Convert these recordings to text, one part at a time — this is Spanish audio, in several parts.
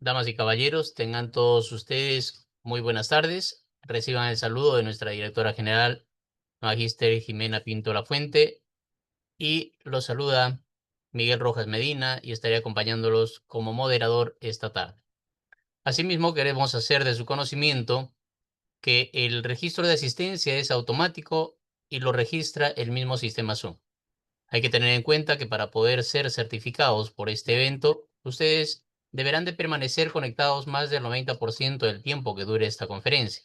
Damas y caballeros, tengan todos ustedes muy buenas tardes. Reciban el saludo de nuestra directora general, Magíster Jimena Pinto Lafuente, y los saluda Miguel Rojas Medina y estaré acompañándolos como moderador esta tarde. Asimismo, queremos hacer de su conocimiento que el registro de asistencia es automático y lo registra el mismo sistema Zoom. Hay que tener en cuenta que para poder ser certificados por este evento, ustedes deberán de permanecer conectados más del 90% del tiempo que dure esta conferencia.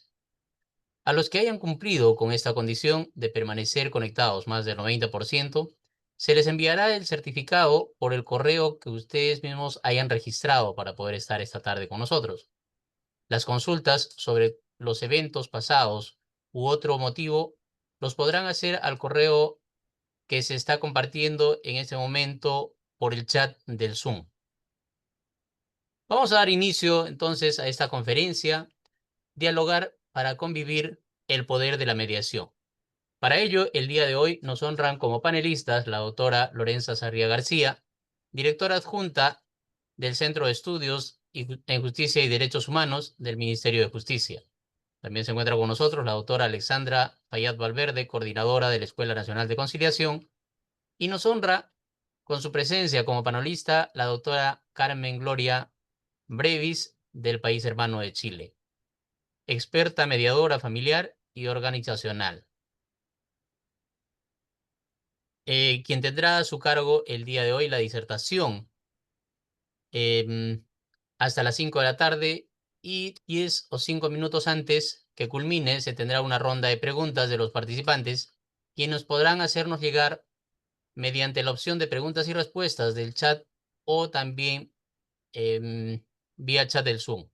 A los que hayan cumplido con esta condición de permanecer conectados más del 90%, se les enviará el certificado por el correo que ustedes mismos hayan registrado para poder estar esta tarde con nosotros. Las consultas sobre los eventos pasados u otro motivo los podrán hacer al correo que se está compartiendo en este momento por el chat del Zoom. Vamos a dar inicio entonces a esta conferencia, Dialogar para convivir, el poder de la mediación. Para ello, el día de hoy nos honran como panelistas la doctora Lorenza Sarria García, directora adjunta del Centro de Estudios en Justicia y Derechos Humanos del Ministerio de Justicia. También se encuentra con nosotros la doctora Alexandra Fayad Valverde, coordinadora de la Escuela Nacional de Conciliación, y nos honra con su presencia como panelista la doctora Carmen Gloria Brevis del país hermano de Chile, experta mediadora familiar y organizacional, quien tendrá a su cargo el día de hoy la disertación em, hasta las 5 de la tarde, y 10 o 5 minutos antes que culmine se tendrá una ronda de preguntas de los participantes, quienes podrán hacernos llegar mediante la opción de preguntas y respuestas del chat o también em, vía chat del Zoom,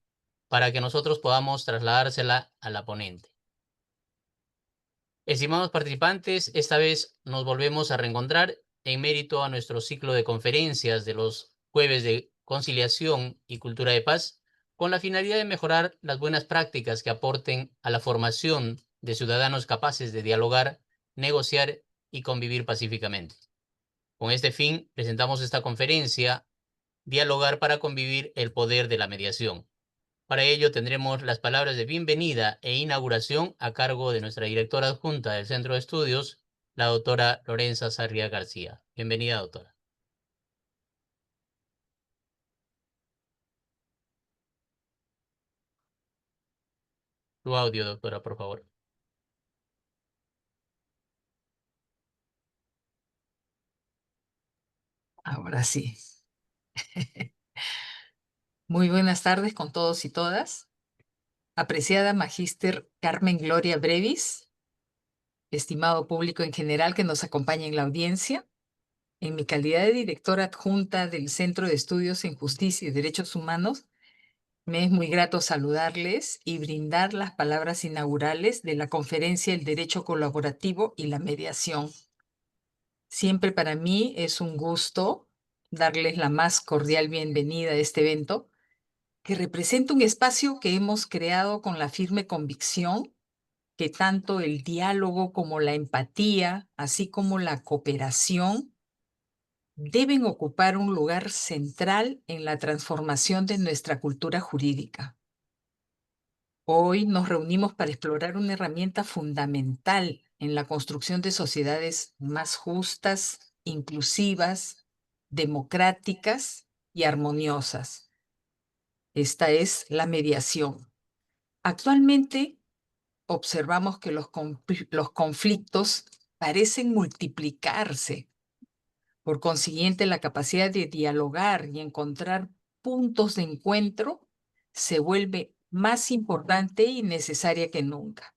para que nosotros podamos trasladársela a la ponente. Estimados participantes, esta vez nos volvemos a reencontrar en mérito a nuestro ciclo de conferencias de los jueves de conciliación y cultura de paz, con la finalidad de mejorar las buenas prácticas que aporten a la formación de ciudadanos capaces de dialogar, negociar y convivir pacíficamente. Con este fin, presentamos esta conferencia, Dialogar para convivir, el poder de la mediación. Para ello tendremos las palabras de bienvenida e inauguración a cargo de nuestra directora adjunta del Centro de Estudios, la doctora Lorenza Sarria García. Bienvenida, doctora. Tu audio, doctora, por favor. Ahora sí. Muy buenas tardes con todos y todas. Apreciada Magíster Carmen Gloria Brevis, estimado público en general que nos acompaña en la audiencia, en mi calidad de directora adjunta del Centro de Estudios en Justicia y Derechos Humanos, me es muy grato saludarles y brindar las palabras inaugurales de la conferencia El Derecho Colaborativo y la Mediación. Siempre para mí es un gusto darles la más cordial bienvenida a este evento, que representa un espacio que hemos creado con la firme convicción que tanto el diálogo como la empatía, así como la cooperación, deben ocupar un lugar central en la transformación de nuestra cultura jurídica. Hoy nos reunimos para explorar una herramienta fundamental en la construcción de sociedades más justas, inclusivas, democráticas y armoniosas. Esta es la mediación. Actualmente observamos que los conflictos parecen multiplicarse. Por consiguiente, la capacidad de dialogar y encontrar puntos de encuentro se vuelve más importante y necesaria que nunca.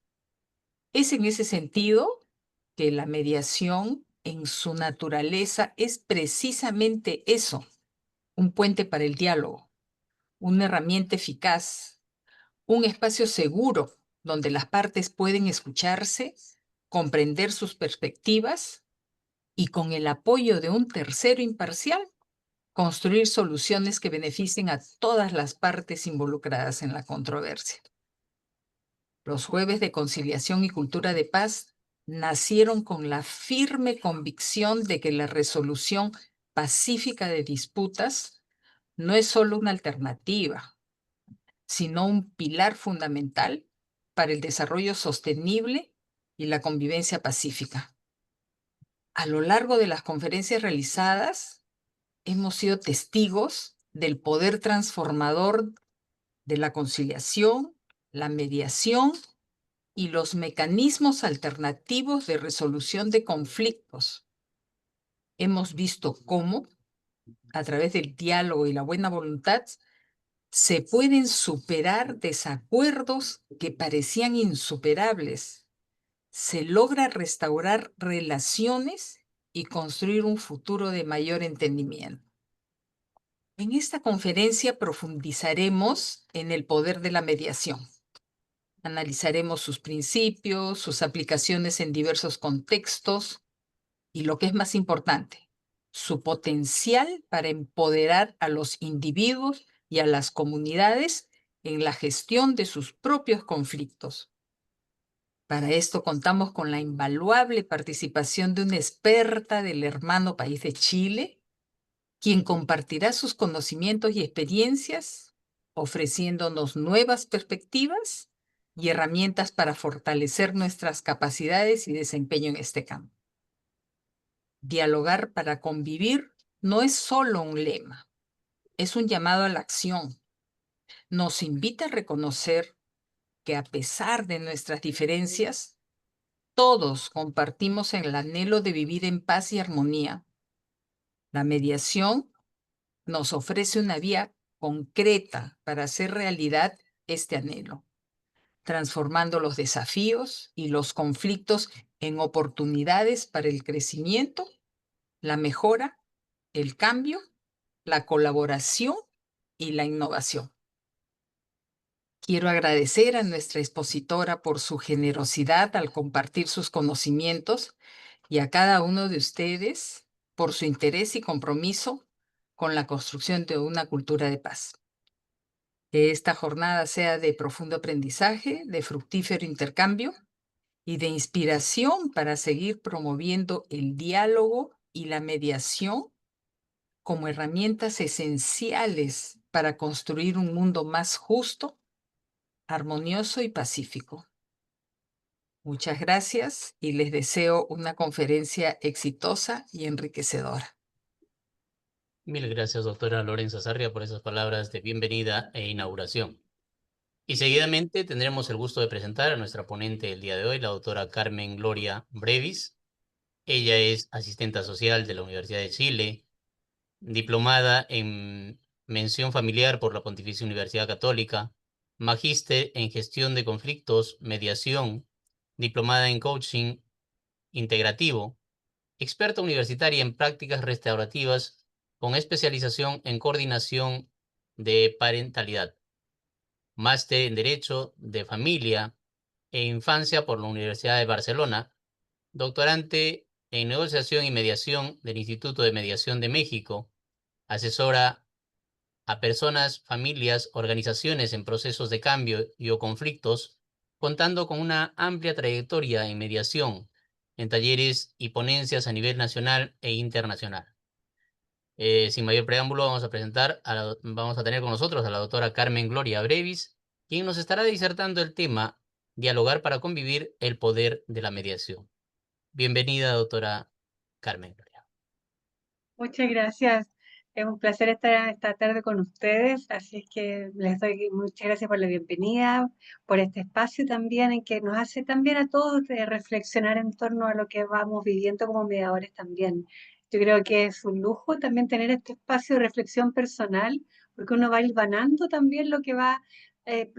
Es en ese sentido que la mediación en su naturaleza es precisamente eso, un puente para el diálogo, una herramienta eficaz, un espacio seguro donde las partes pueden escucharse, comprender sus perspectivas y con el apoyo de un tercero imparcial, construir soluciones que beneficien a todas las partes involucradas en la controversia. Los jueves de conciliación y cultura de paz nacieron con la firme convicción de que la resolución pacífica de disputas no es solo una alternativa, sino un pilar fundamental para el desarrollo sostenible y la convivencia pacífica. A lo largo de las conferencias realizadas, hemos sido testigos del poder transformador de la conciliación, la mediación y los mecanismos alternativos de resolución de conflictos. Hemos visto cómo, a través del diálogo y la buena voluntad, se pueden superar desacuerdos que parecían insuperables. Se logra restaurar relaciones y construir un futuro de mayor entendimiento. En esta conferencia profundizaremos en el poder de la mediación. Analizaremos sus principios, sus aplicaciones en diversos contextos y, lo que es más importante, su potencial para empoderar a los individuos y a las comunidades en la gestión de sus propios conflictos. Para esto contamos con la invaluable participación de una experta del hermano país de Chile, quien compartirá sus conocimientos y experiencias, ofreciéndonos nuevas perspectivas y herramientas para fortalecer nuestras capacidades y desempeño en este campo. Dialogar para convivir no es solo un lema, es un llamado a la acción. Nos invita a reconocer que, a pesar de nuestras diferencias, todos compartimos el anhelo de vivir en paz y armonía. La mediación nos ofrece una vía concreta para hacer realidad este anhelo, transformando los desafíos y los conflictos en oportunidades para el crecimiento, la mejora, el cambio, la colaboración y la innovación. Quiero agradecer a nuestra expositora por su generosidad al compartir sus conocimientos y a cada uno de ustedes por su interés y compromiso con la construcción de una cultura de paz. Que esta jornada sea de profundo aprendizaje, de fructífero intercambio y de inspiración para seguir promoviendo el diálogo y la mediación como herramientas esenciales para construir un mundo más justo, armonioso y pacífico. Muchas gracias y les deseo una conferencia exitosa y enriquecedora. Mil gracias, doctora Lorenza Sarria, por esas palabras de bienvenida e inauguración. Y seguidamente tendremos el gusto de presentar a nuestra ponente el día de hoy, la doctora Carmen Gloria Brevis. Ella es asistenta social de la Universidad de Chile, diplomada en mención familiar por la Pontificia Universidad Católica, magíster en gestión de conflictos, mediación, diplomada en coaching integrativo, experta universitaria en prácticas restaurativas con especialización en coordinación de parentalidad, máster en Derecho de Familia e Infancia por la Universidad de Barcelona, doctorante en negociación y mediación del Instituto de Mediación de México, asesora a personas, familias, organizaciones en procesos de cambio y o conflictos, contando con una amplia trayectoria en mediación, en talleres y ponencias a nivel nacional e internacional. Sin mayor preámbulo, vamos a tener con nosotros a la doctora Carmen Gloria Brevis, quien nos estará disertando el tema Dialogar para convivir, el poder de la mediación. Bienvenida, doctora Carmen Gloria. Muchas gracias. Es un placer estar esta tarde con ustedes, así es que les doy muchas gracias por la bienvenida, por este espacio también en que nos hace también a todos reflexionar en torno a lo que vamos viviendo como mediadores también. Yo creo que es un lujo también tener este espacio de reflexión personal, porque uno va hilvanando también lo que va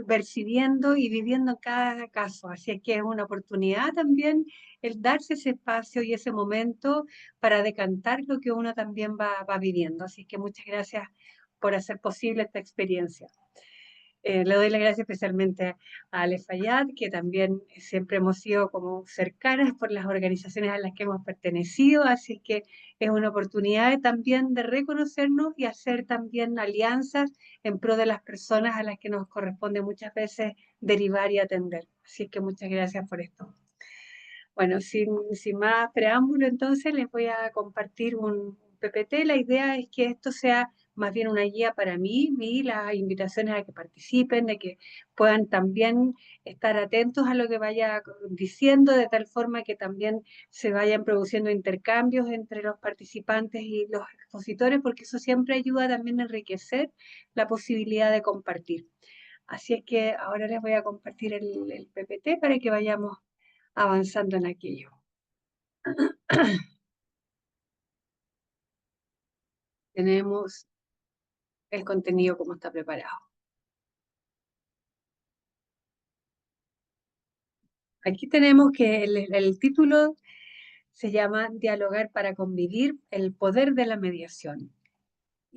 percibiendo y viviendo en cada caso. Así es que es una oportunidad también el darse ese espacio y ese momento para decantar lo que uno también va viviendo. Así que muchas gracias por hacer posible esta experiencia. Le doy las gracias especialmente a Ale Fayad, que también siempre hemos sido como cercanas por las organizaciones a las que hemos pertenecido, así que es una oportunidad también de reconocernos y hacer también alianzas en pro de las personas a las que nos corresponde muchas veces derivar y atender. Así que muchas gracias por esto. Bueno, sin más preámbulo, entonces les voy a compartir un PPT. La idea es que esto sea más bien una guía para mí, y las invitaciones a que participen, de que puedan también estar atentos a lo que vaya diciendo, de tal forma que también se vayan produciendo intercambios entre los participantes y los expositores, porque eso siempre ayuda también a enriquecer la posibilidad de compartir. Así es que ahora les voy a compartir el PPT para que vayamos avanzando en aquello. Tenemos el contenido como está preparado. Aquí tenemos que el título se llama Dialogar para convivir, el poder de la mediación.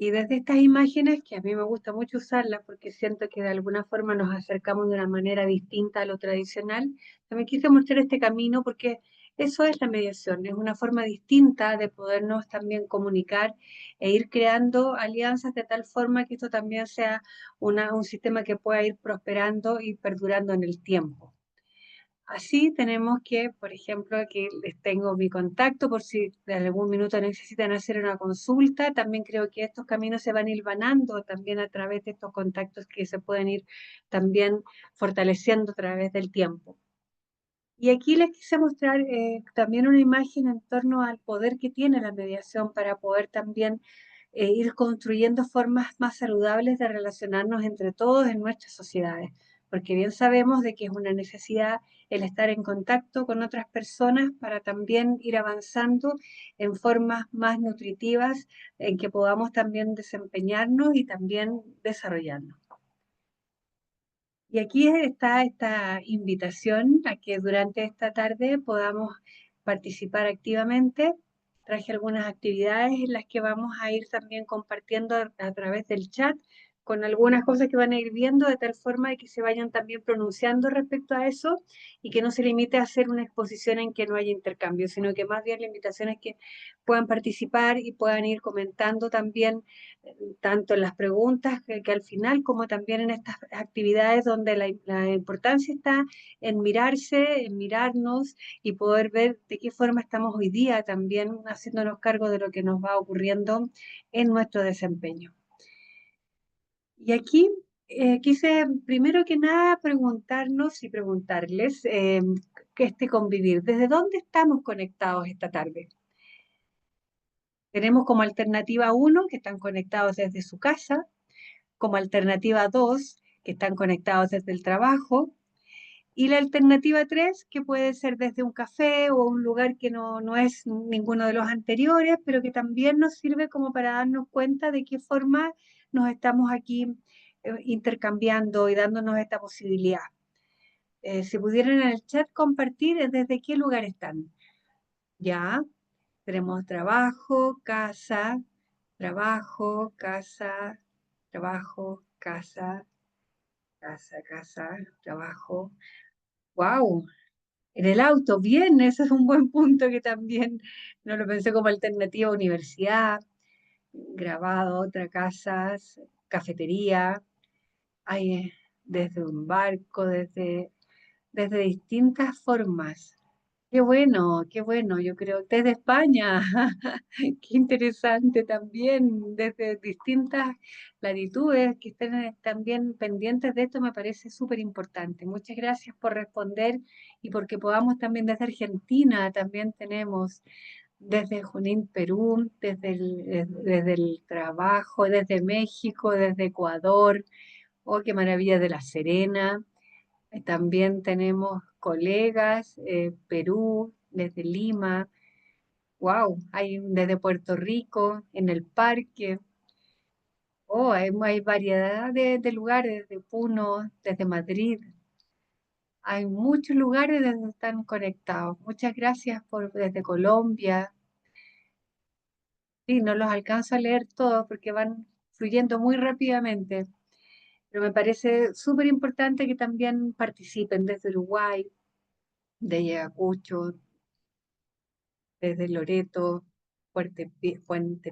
Y desde estas imágenes, que a mí me gusta mucho usarlas porque siento que de alguna forma nos acercamos de una manera distinta a lo tradicional, también quise mostrar este camino porque eso es la mediación, es una forma distinta de podernos también comunicar e ir creando alianzas de tal forma que esto también sea un sistema que pueda ir prosperando y perdurando en el tiempo. Así tenemos que, por ejemplo, aquí les tengo mi contacto por si de algún minuto necesitan hacer una consulta. También creo que estos caminos se van hilvanando también a través de estos contactos que se pueden ir también fortaleciendo a través del tiempo. Y aquí les quise mostrar también una imagen en torno al poder que tiene la mediación para poder también ir construyendo formas más saludables de relacionarnos entre todos en nuestras sociedades, porque bien sabemos de que es una necesidad el estar en contacto con otras personas para también ir avanzando en formas más nutritivas en que podamos también desempeñarnos y también desarrollarnos. Y aquí está esta invitación a que durante esta tarde podamos participar activamente. Traje algunas actividades en las que vamos a ir también compartiendo a través del chat con algunas cosas que van a ir viendo de tal forma de que se vayan también pronunciando respecto a eso y que no se limite a hacer una exposición en que no haya intercambio, sino que más bien la invitación es que puedan participar y puedan ir comentando también tanto en las preguntas que al final, como también en estas actividades donde la importancia está en mirarse, en mirarnos y poder ver de qué forma estamos hoy día también haciéndonos cargo de lo que nos va ocurriendo en nuestro desempeño. Y aquí quise primero que nada preguntarnos y preguntarles que este convivir, ¿desde dónde estamos conectados esta tarde? Tenemos como alternativa 1 que están conectados desde su casa, como alternativa 2 que están conectados desde el trabajo, y la alternativa 3 que puede ser desde un café o un lugar que no es ninguno de los anteriores, pero que también nos sirve como para darnos cuenta de qué forma nos estamos aquí intercambiando y dándonos esta posibilidad. Si pudieran en el chat compartir desde qué lugar están. Ya, tenemos trabajo, casa, trabajo, casa, trabajo, casa, casa, trabajo. ¡Wow! En el auto, bien, ese es un buen punto que también no lo pensé como alternativa. Universidad, grabado, otra casa, cafetería, hay desde un barco, desde distintas formas. Qué bueno, yo creo, desde España, qué interesante también, desde distintas latitudes que estén también pendientes de esto, me parece súper importante. Muchas gracias por responder y porque podamos también desde Argentina, también tenemos desde Junín, Perú, desde el trabajo, desde México, desde Ecuador, oh, qué maravilla de La Serena. También tenemos colegas, Perú, desde Lima, wow, hay desde Puerto Rico, en el parque, oh, hay variedad de lugares, desde Puno, desde Madrid, hay muchos lugares donde están conectados. Muchas gracias desde Colombia. Sí, no los alcanzo a leer todos porque van fluyendo muy rápidamente, pero me parece súper importante que también participen desde Uruguay, de Ayacucho, desde Loreto, Puente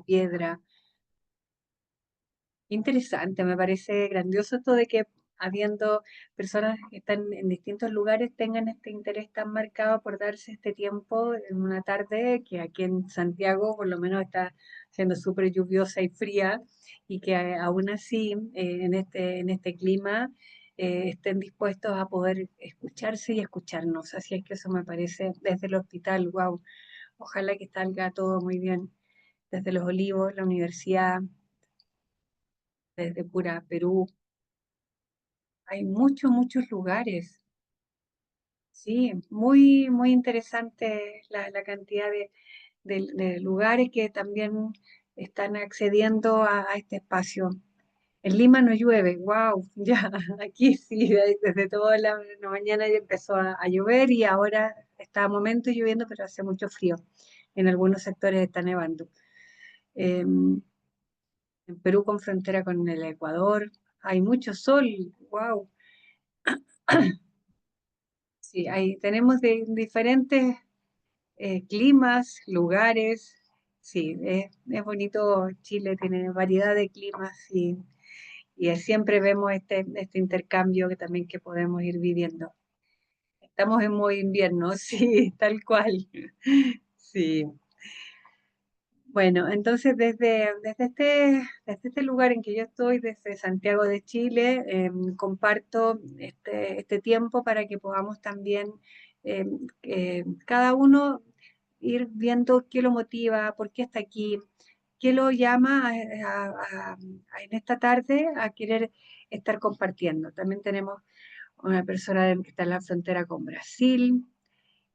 Piedra. Interesante, me parece grandioso esto de que habiendo personas que están en distintos lugares, tengan este interés tan marcado por darse este tiempo en una tarde que aquí en Santiago por lo menos está siendo súper lluviosa y fría, y que aún así en este clima estén dispuestos a poder escucharse y escucharnos. Así es que eso me parece desde el hospital, wow, ojalá que salga todo muy bien. Desde Los Olivos, la universidad, desde Pura Perú, hay muchos lugares. Sí, muy, muy interesante la cantidad de lugares que también están accediendo a este espacio. En Lima no llueve, wow, ya, aquí sí, desde toda la mañana ya empezó a llover y ahora está a momentos lloviendo, pero hace mucho frío. En algunos sectores está nevando. En Perú con frontera con el Ecuador, hay mucho sol, wow. Sí, tenemos de diferentes climas, lugares. Sí, es bonito Chile, tiene variedad de climas y siempre vemos este intercambio que también que podemos ir viviendo. Estamos en modo invierno, sí, tal cual. Sí. Bueno, entonces desde este lugar en que yo estoy, desde Santiago de Chile, comparto este tiempo para que podamos también cada uno ir viendo qué lo motiva, por qué está aquí, qué lo llama en esta tarde a querer estar compartiendo. También tenemos una persona que está en la frontera con Brasil.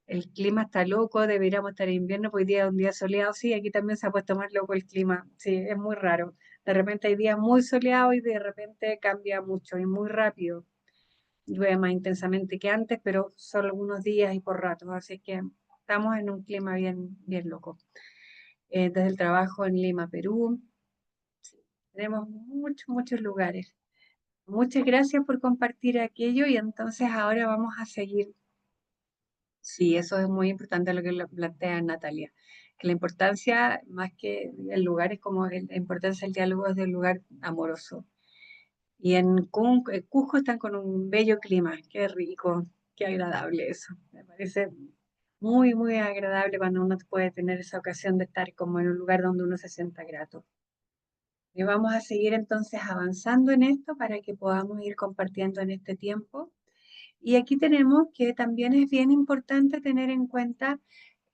El clima está loco, deberíamos estar en invierno, porque hoy día es un día soleado, sí, aquí también se ha puesto más loco el clima, sí, es muy raro. De repente hay días muy soleados y de repente cambia mucho y muy rápido. Llueve más intensamente que antes, pero solo algunos días y por ratos, así que estamos en un clima bien loco. Desde el trabajo en Lima, Perú, sí, tenemos muchos lugares. Muchas gracias por compartir aquello y entonces ahora vamos a seguir. Sí, eso es muy importante lo que lo plantea Natalia, que la importancia, más que el lugar, es como la importancia del diálogo es del lugar amoroso. Y en Cusco están con un bello clima, qué rico, qué agradable eso. Me parece muy agradable cuando uno puede tener esa ocasión de estar como en un lugar donde uno se sienta grato. Y vamos a seguir entonces avanzando en esto para que podamos ir compartiendo en este tiempo. Y aquí tenemos que también es bien importante tener en cuenta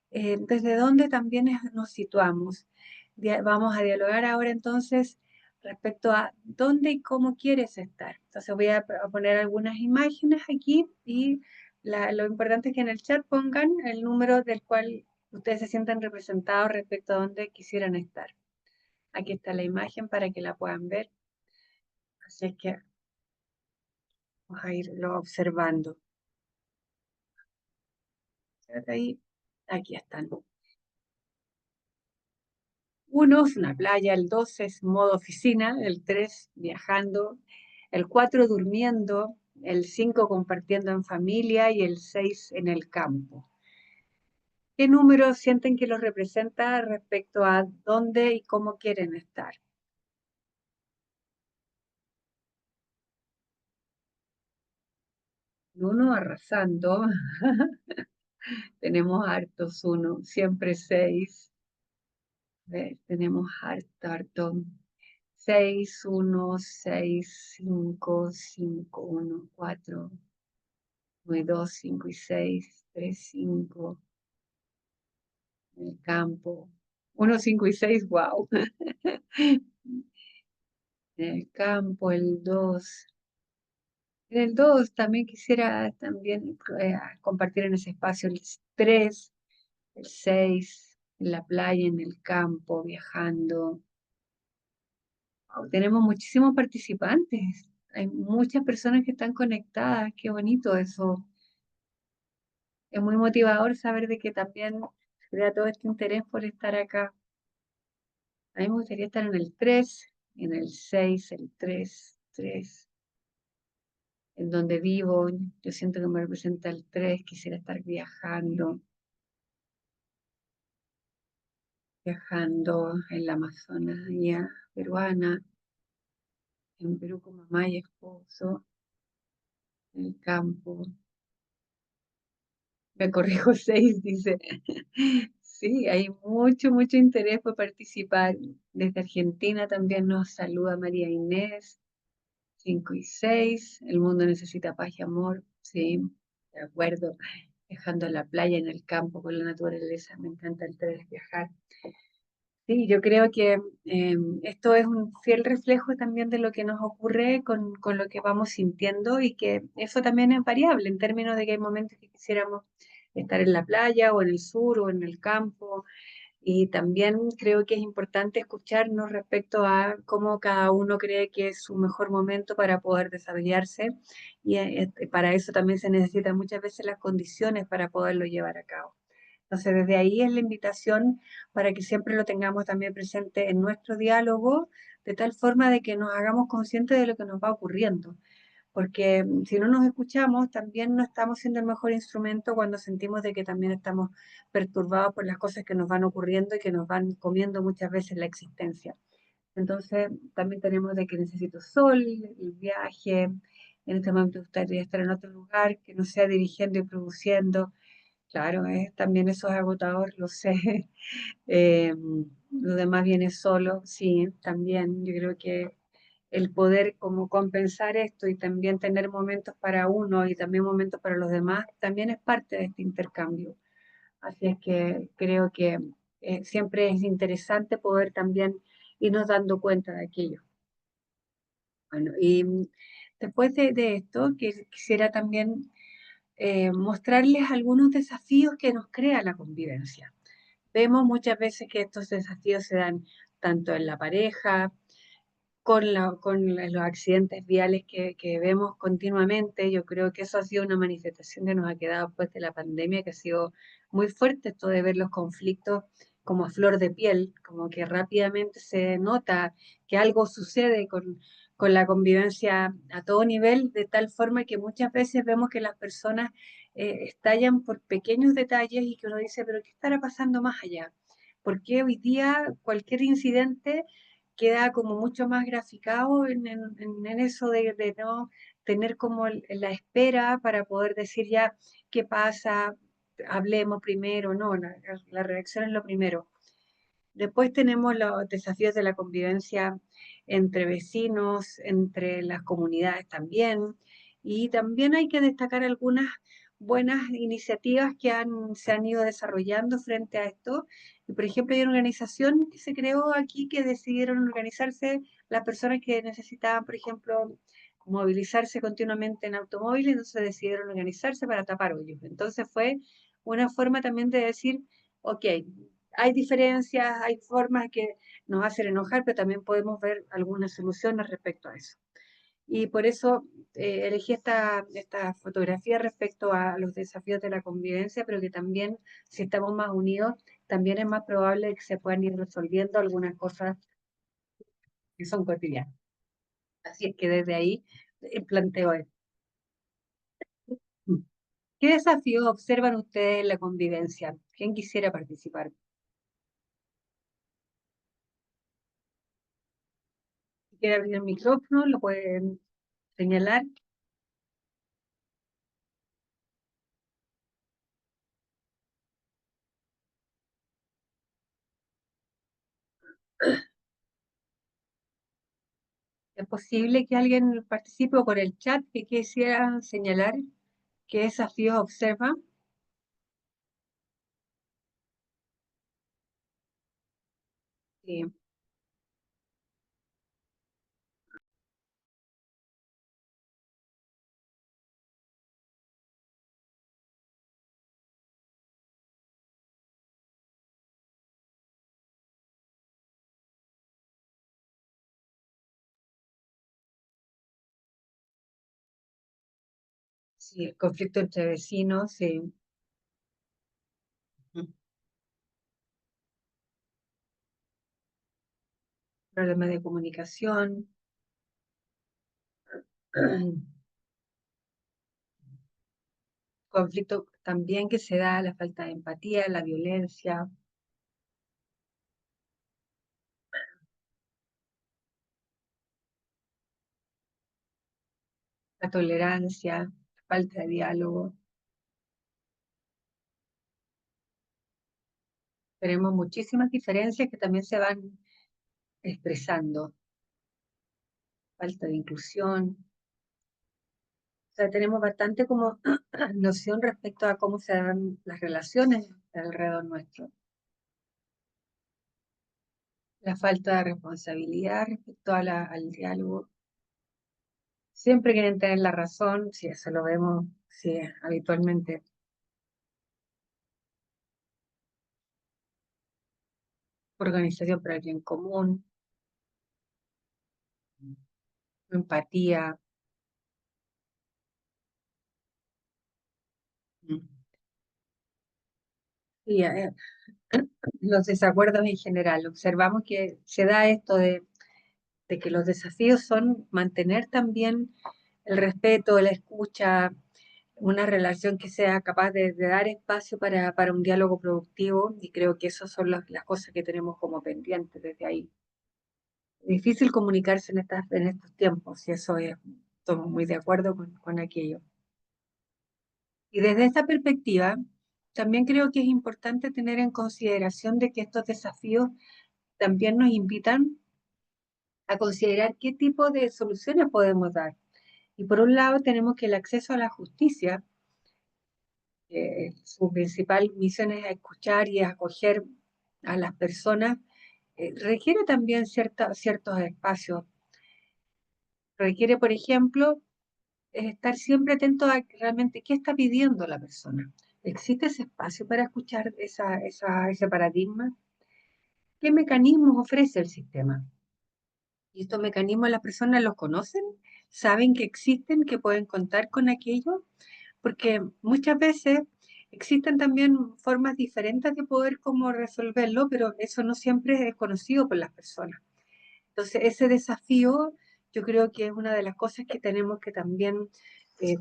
desde dónde también nos situamos. Vamos a dialogar ahora entonces respecto a dónde y cómo quieres estar. Entonces voy a poner algunas imágenes aquí y lo importante es que en el chat pongan el número del cual ustedes se sientan representados respecto a dónde quisieran estar. Aquí está la imagen para que la puedan ver. Así es que vamos a irlo observando. Ahí, aquí están. 1 es una playa, el 2 es modo oficina, el 3 viajando, el 4 durmiendo, el 5 compartiendo en familia y el 6 en el campo. ¿Qué número sienten que los representa respecto a dónde y cómo quieren estar? El 1 arrasando, tenemos hartos 1, siempre 6. Tenemos harto. 6, 1, 6, 5, 5, 1, 4, 9, 2, 5 y 6, 3, 5, en el campo. 1, 5 y 6, wow. En el campo, el 2. En el 2 también quisiera también compartir en ese espacio el 3, el 6, en la playa, en el campo, viajando. Wow, tenemos muchísimos participantes. Hay muchas personas que están conectadas. Qué bonito eso. Es muy motivador saber de que también se da todo este interés por estar acá. A mí me gustaría estar en el 3, en el 6, el 3, 3, en donde vivo. Yo siento que me representa el 3, quisiera estar viajando en la Amazonía peruana, en Perú con mamá y esposo. el campo. Me corrijo 6, dice. Sí, hay mucho, mucho interés por participar. Desde Argentina también nos saluda María Inés. 5 y 6. El mundo necesita paz y amor. Sí, de acuerdo. Dejando la playa en el campo con la naturaleza. Me encanta el 3, viajar. Sí, yo creo que esto es un fiel reflejo también de lo que nos ocurre con lo que vamos sintiendo y que eso también es variable en términos de que hay momentos que quisiéramos estar en la playa o en el sur o en el campo. Y también creo que es importante escucharnos respecto a cómo cada uno cree que es su mejor momento para poder desarrollarse. Y para eso también se necesitan muchas veces las condiciones para poderlo llevar a cabo. Entonces, desde ahí es la invitación para que siempre lo tengamos también presente en nuestro diálogo, de tal forma de que nos hagamos conscientes de lo que nos va ocurriendo. Porque si no nos escuchamos, también no estamos siendo el mejor instrumento cuando sentimos de que también estamos perturbados por las cosas que nos van ocurriendo y que nos van comiendo muchas veces la existencia. Entonces, también tenemos de que necesito sol, el viaje, en este momento me gustaría estar en otro lugar, que no sea dirigiendo y produciendo. Claro, también eso es agotador, lo sé. Eh, lo demás viene solo, sí, también. Yo creo que el poder como compensar esto y también tener momentos para uno y también momentos para los demás, también es parte de este intercambio. Así es que creo que siempre es interesante poder también irnos dando cuenta de aquello. Bueno, y después de esto, quisiera también mostrarles algunos desafíos que nos crea la convivencia. Vemos muchas veces que estos desafíos se dan tanto en la pareja, los accidentes viales que vemos continuamente. Yo creo que eso ha sido una manifestación que nos ha quedado después de la pandemia, que ha sido muy fuerte esto de ver los conflictos como a flor de piel, como que rápidamente se nota que algo sucede con la convivencia a todo nivel, de tal forma que muchas veces vemos que las personas estallan por pequeños detalles y que uno dice, pero ¿qué estará pasando más allá? ¿Por qué hoy día cualquier incidente queda como mucho más graficado en eso de no tener como la espera para poder decir ya qué pasa, hablemos primero, no, la reacción es lo primero. Después tenemos los desafíos de la convivencia entre vecinos, entre las comunidades también, y también hay que destacar algunas buenas iniciativas que se han ido desarrollando frente a esto. Y por ejemplo, hay una organización que se creó aquí que decidieron organizarse las personas que necesitaban, por ejemplo, movilizarse continuamente en automóviles, entonces decidieron organizarse para tapar hoyos. Entonces fue una forma también de decir, ok, hay diferencias, hay formas que nos hacen enojar, pero también podemos ver algunas soluciones respecto a eso. Y por eso elegí esta fotografía respecto a los desafíos de la convivencia, pero que también, si estamos más unidos, también es más probable que se puedan ir resolviendo algunas cosas que son cotidianas. Así es que desde ahí planteo esto. ¿Qué desafíos observan ustedes en la convivencia? ¿Quién quisiera participar? Si quiere abrir el micrófono, lo pueden señalar. ¿Es posible que alguien participe o por el chat que quisiera señalar qué desafíos observa? Sí, sí, el conflicto entre vecinos, sí. Ujú. Problemas de comunicación. Conflicto también que se da la falta de empatía, la violencia. la tolerancia, la falta de diálogo. Tenemos muchísimas diferencias que también se van expresando. Falta de inclusión. O sea, tenemos bastante como noción respecto a cómo se dan las relaciones alrededor nuestro. La falta de responsabilidad respecto a al diálogo. Siempre quieren tener la razón, si eso lo vemos, sí, habitualmente. Organización para el bien común, empatía. Y los desacuerdos en general. Observamos que se da esto de que los desafíos son mantener también el respeto, la escucha, una relación que sea capaz de dar espacio para un diálogo productivo, y creo que esas son las cosas que tenemos como pendientes desde ahí. Es difícil comunicarse en estos tiempos, y eso es, estamos muy de acuerdo con aquello. Y desde esta perspectiva, también creo que es importante tener en consideración de que estos desafíos también nos invitan a considerar qué tipo de soluciones podemos dar. Y por un lado tenemos que el acceso a la justicia, su principal misión es escuchar y acoger a las personas, requiere también ciertos espacios. Requiere, por ejemplo, estar siempre atento a realmente qué está pidiendo la persona. ¿Existe ese espacio para escuchar ese paradigma? ¿Qué mecanismos ofrece el sistema? ¿Y estos mecanismos las personas los conocen? ¿Saben que existen, que pueden contar con aquello? Porque muchas veces existen también formas diferentes de poder como resolverlo, pero eso no siempre es conocido por las personas. Entonces, ese desafío yo creo que es una de las cosas que tenemos que también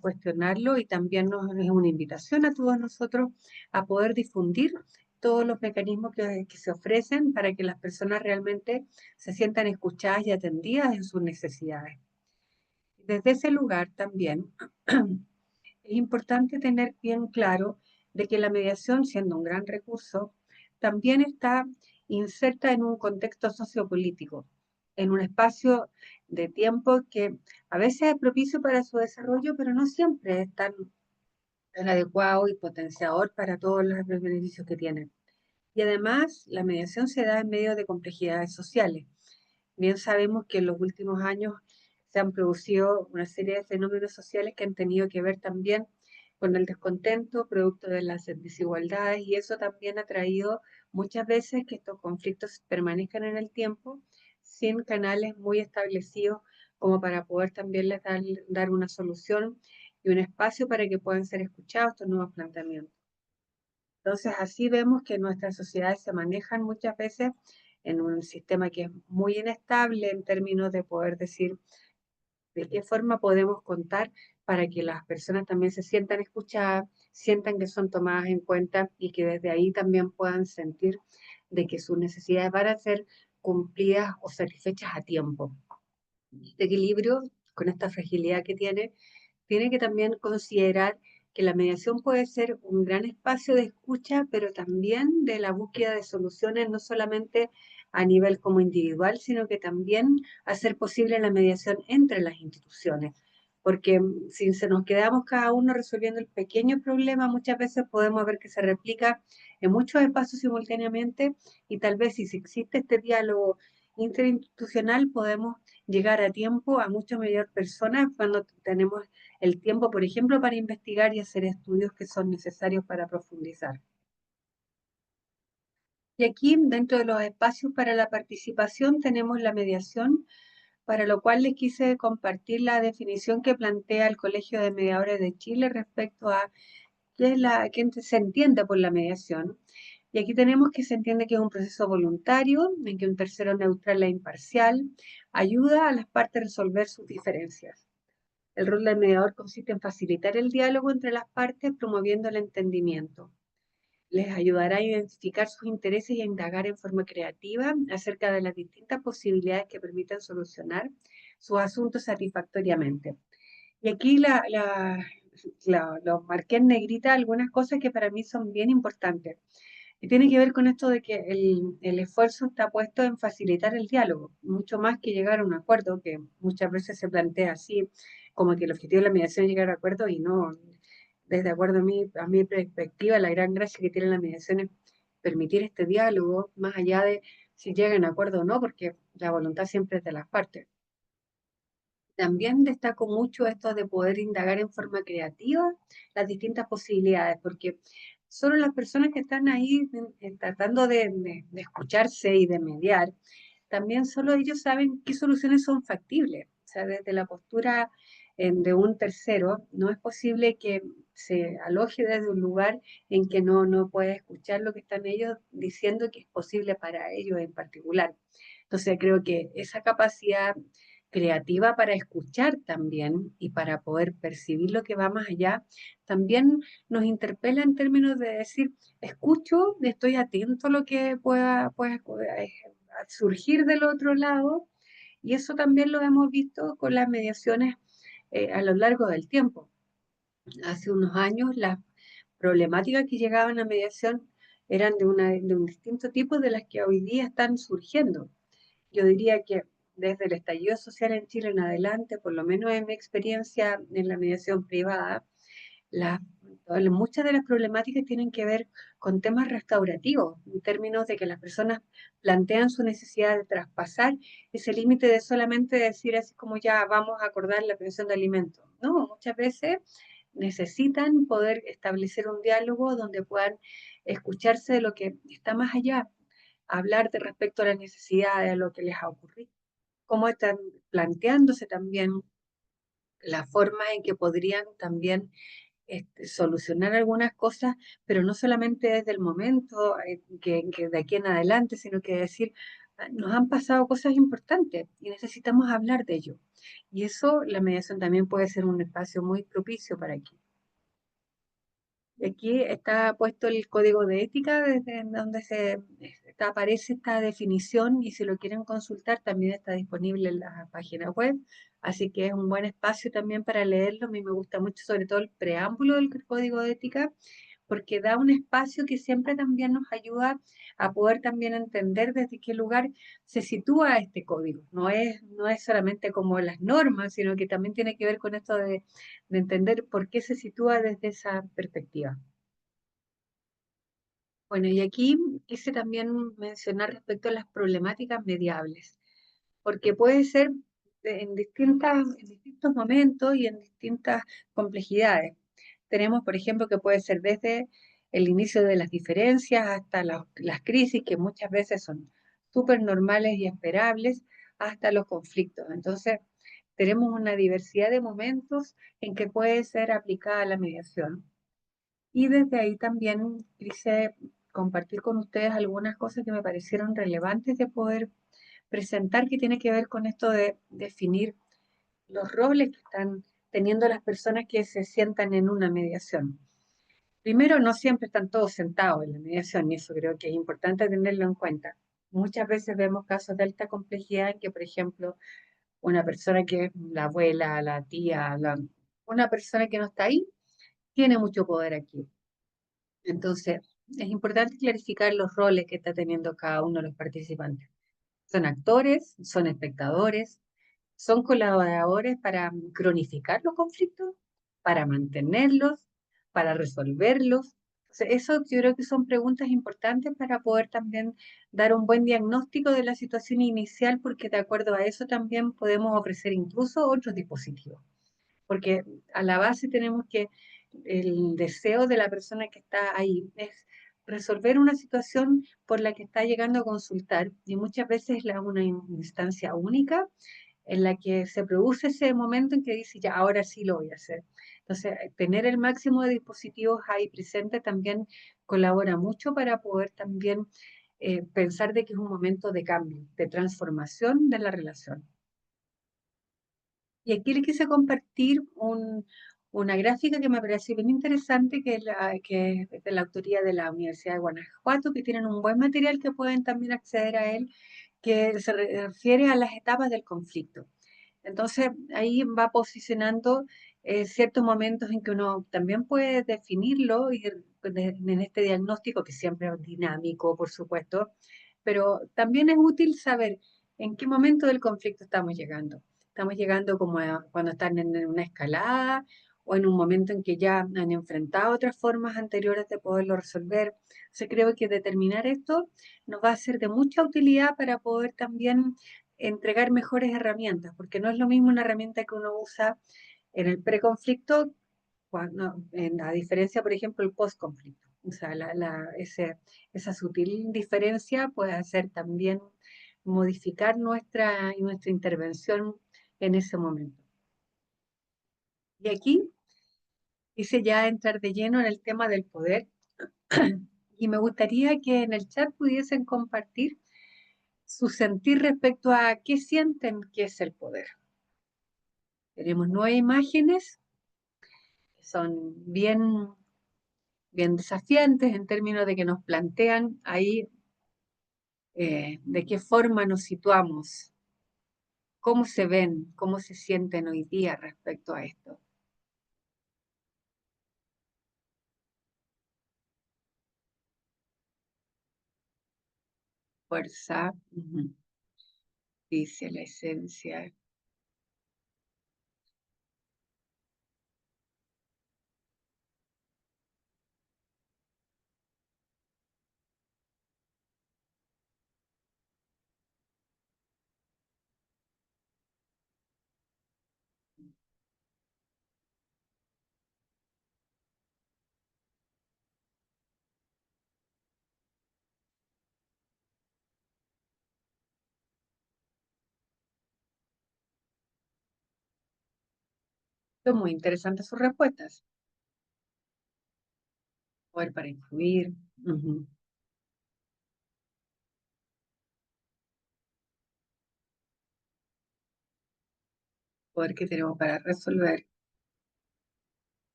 cuestionarlo, y también es una invitación a todos nosotros a poder difundir todos los mecanismos que se ofrecen para que las personas realmente se sientan escuchadas y atendidas en sus necesidades. Desde ese lugar también es importante tener bien claro de que la mediación, siendo un gran recurso, también está inserta en un contexto sociopolítico, en un espacio de tiempo que a veces es propicio para su desarrollo, pero no siempre es tan adecuado y potenciador para todos los beneficios que tiene. Y además, la mediación se da en medio de complejidades sociales. Bien sabemos que en los últimos años se han producido una serie de fenómenos sociales que han tenido que ver también con el descontento producto de las desigualdades, y eso también ha traído muchas veces que estos conflictos permanezcan en el tiempo sin canales muy establecidos como para poder también les dar una solución y un espacio para que puedan ser escuchados estos nuevos planteamientos. Entonces, así vemos que nuestras sociedades se manejan muchas veces en un sistema que es muy inestable en términos de poder decir de qué forma podemos contar para que las personas también se sientan escuchadas, sientan que son tomadas en cuenta, y que desde ahí también puedan sentir de que sus necesidades van a ser cumplidas o satisfechas a tiempo. Este equilibrio, con esta fragilidad que tiene que también considerar que la mediación puede ser un gran espacio de escucha, pero también de la búsqueda de soluciones, no solamente a nivel como individual, sino que también hacer posible la mediación entre las instituciones. Porque si se nos quedamos cada uno resolviendo el pequeño problema, muchas veces podemos ver que se replica en muchos espacios simultáneamente, y tal vez si existe este diálogo interinstitucional podemos llegar a tiempo a muchas mayor personas cuando tenemos el tiempo, por ejemplo, para investigar y hacer estudios que son necesarios para profundizar. Y aquí, dentro de los espacios para la participación, tenemos la mediación, para lo cual les quise compartir la definición que plantea el Colegio de Mediadores de Chile respecto a qué se entiende por la mediación. Y aquí tenemos que se entiende que es un proceso voluntario en que un tercero neutral e imparcial ayuda a las partes a resolver sus diferencias. El rol del mediador consiste en facilitar el diálogo entre las partes, promoviendo el entendimiento. Les ayudará a identificar sus intereses y a indagar en forma creativa acerca de las distintas posibilidades que permitan solucionar sus asuntos satisfactoriamente. Y aquí lo marqué en negrita algunas cosas que para mí son bien importantes. Y tiene que ver con esto de que el esfuerzo está puesto en facilitar el diálogo, mucho más que llegar a un acuerdo, que muchas veces se plantea así, como que el objetivo de la mediación es llegar a acuerdo y no, desde acuerdo a mi perspectiva, la gran gracia que tiene la mediación es permitir este diálogo, más allá de si llegan a acuerdo o no, porque la voluntad siempre es de las partes. También destaco mucho esto de poder indagar en forma creativa las distintas posibilidades, porque solo las personas que están ahí tratando de escucharse y de mediar, también solo ellos saben qué soluciones son factibles. O sea, desde la postura de un tercero, no es posible que se aloje desde un lugar en que no puede escuchar lo que están ellos diciendo que es posible para ellos en particular. Entonces creo que esa capacidad creativa para escuchar también y para poder percibir lo que va más allá, también nos interpela en términos de decir, escucho, estoy atento a lo que pueda surgir del otro lado, y eso también lo hemos visto con las mediaciones a lo largo del tiempo. Hace unos años las problemáticas que llegaban a mediación eran de un distinto tipo de las que hoy día están surgiendo. Yo diría que desde el estallido social en Chile en adelante, por lo menos en mi experiencia en la mediación privada, la- muchas de las problemáticas tienen que ver con temas restaurativos, en términos de que las personas plantean su necesidad de traspasar ese límite de solamente decir así como ya vamos a acordar la pensión de alimentos. No, muchas veces necesitan poder establecer un diálogo donde puedan escucharse de lo que está más allá, hablar de respecto a las necesidades, a lo que les ha ocurrido, cómo están planteándose también la forma en que podrían también solucionar algunas cosas, pero no solamente desde el momento que de aquí en adelante, sino que decir, nos han pasado cosas importantes y necesitamos hablar de ello. Y eso, la mediación también puede ser un espacio muy propicio para aquí. Aquí está puesto el código de ética, desde donde aparece esta definición, y si lo quieren consultar también está disponible en la página web, así que es un buen espacio también para leerlo. A mí me gusta mucho sobre todo el preámbulo del código de ética, porque da un espacio que siempre también nos ayuda a poder también entender desde qué lugar se sitúa este código. No es solamente como las normas, sino que también tiene que ver con esto de entender por qué se sitúa desde esa perspectiva. Bueno, y aquí quise también mencionar respecto a las problemáticas mediables, porque puede ser en distintos momentos y en distintas complejidades. Tenemos, por ejemplo, que puede ser desde el inicio de las diferencias hasta las crisis, que muchas veces son súper normales y esperables, hasta los conflictos. Entonces, tenemos una diversidad de momentos en que puede ser aplicada la mediación. Y desde ahí también quise compartir con ustedes algunas cosas que me parecieron relevantes de poder presentar, que tiene que ver con esto de definir los roles que están teniendo las personas que se sientan en una mediación. Primero, no siempre están todos sentados en la mediación, y eso creo que es importante tenerlo en cuenta. Muchas veces vemos casos de alta complejidad en que, por ejemplo, una persona que es la abuela, la tía, una persona que no está ahí, tiene mucho poder aquí. Entonces, es importante clarificar los roles que está teniendo cada uno de los participantes. ¿Son actores? ¿Son espectadores? ¿Son colaboradores para cronificar los conflictos? ¿Para mantenerlos? ¿Para resolverlos? O sea, eso yo creo que son preguntas importantes para poder también dar un buen diagnóstico de la situación inicial, porque de acuerdo a eso también podemos ofrecer incluso otros dispositivos. Porque a la base tenemos que el deseo de la persona que está ahí es resolver una situación por la que está llegando a consultar, y muchas veces es una instancia única en la que se produce ese momento en que dice, ya, ahora sí lo voy a hacer. Entonces, tener el máximo de dispositivos ahí presentes también colabora mucho para poder también pensar de que es un momento de cambio, de transformación de la relación. Y aquí les quise compartir una gráfica que me pareció bien interesante, que es de la autoría de la Universidad de Guanajuato, que tienen un buen material que pueden también acceder a él, que se refiere a las etapas del conflicto. Entonces ahí va posicionando ciertos momentos en que uno también puede definirlo y en este diagnóstico, que siempre es dinámico, por supuesto, pero también es útil saber en qué momento del conflicto estamos llegando. Estamos llegando como cuando están en una escalada o en un momento en que ya han enfrentado otras formas anteriores de poderlo resolver. Yo creo que determinar esto nos va a ser de mucha utilidad para poder también entregar mejores herramientas, porque no es lo mismo una herramienta que uno usa en el preconflicto, a diferencia, por ejemplo, el postconflicto. O sea, esa sutil diferencia puede hacer también modificar nuestra intervención en ese momento. Y aquí quise ya entrar de lleno en el tema del poder y me gustaría que en el chat pudiesen compartir su sentir respecto a qué sienten que es el poder. Tenemos 9 imágenes que son bien desafiantes en términos de que nos plantean ahí de qué forma nos situamos, cómo se ven, cómo se sienten hoy día respecto a esto. Fuerza, dice la esencia. Son muy interesantes sus respuestas. Poder para influir. Poder que tenemos para resolver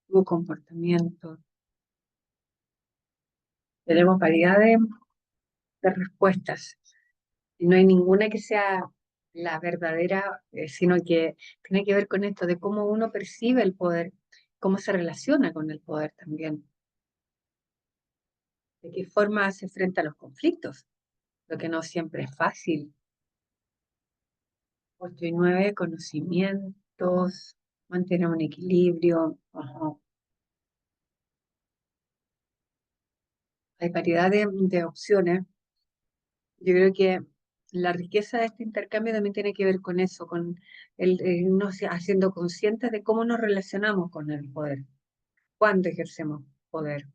tu comportamiento. Tenemos variedad de respuestas. Y no hay ninguna que sea la verdadera, sino que tiene que ver con esto de cómo uno percibe el poder, cómo se relaciona con el poder también, de qué forma se enfrenta a los conflictos, lo que no siempre es fácil. 8 y 9, conocimientos, mantener un equilibrio. Hay variedad de opciones. Yo creo que la riqueza de este intercambio también tiene que ver con eso, con el irnos haciendo conscientes de cómo nos relacionamos con el poder, cuándo ejercemos poder.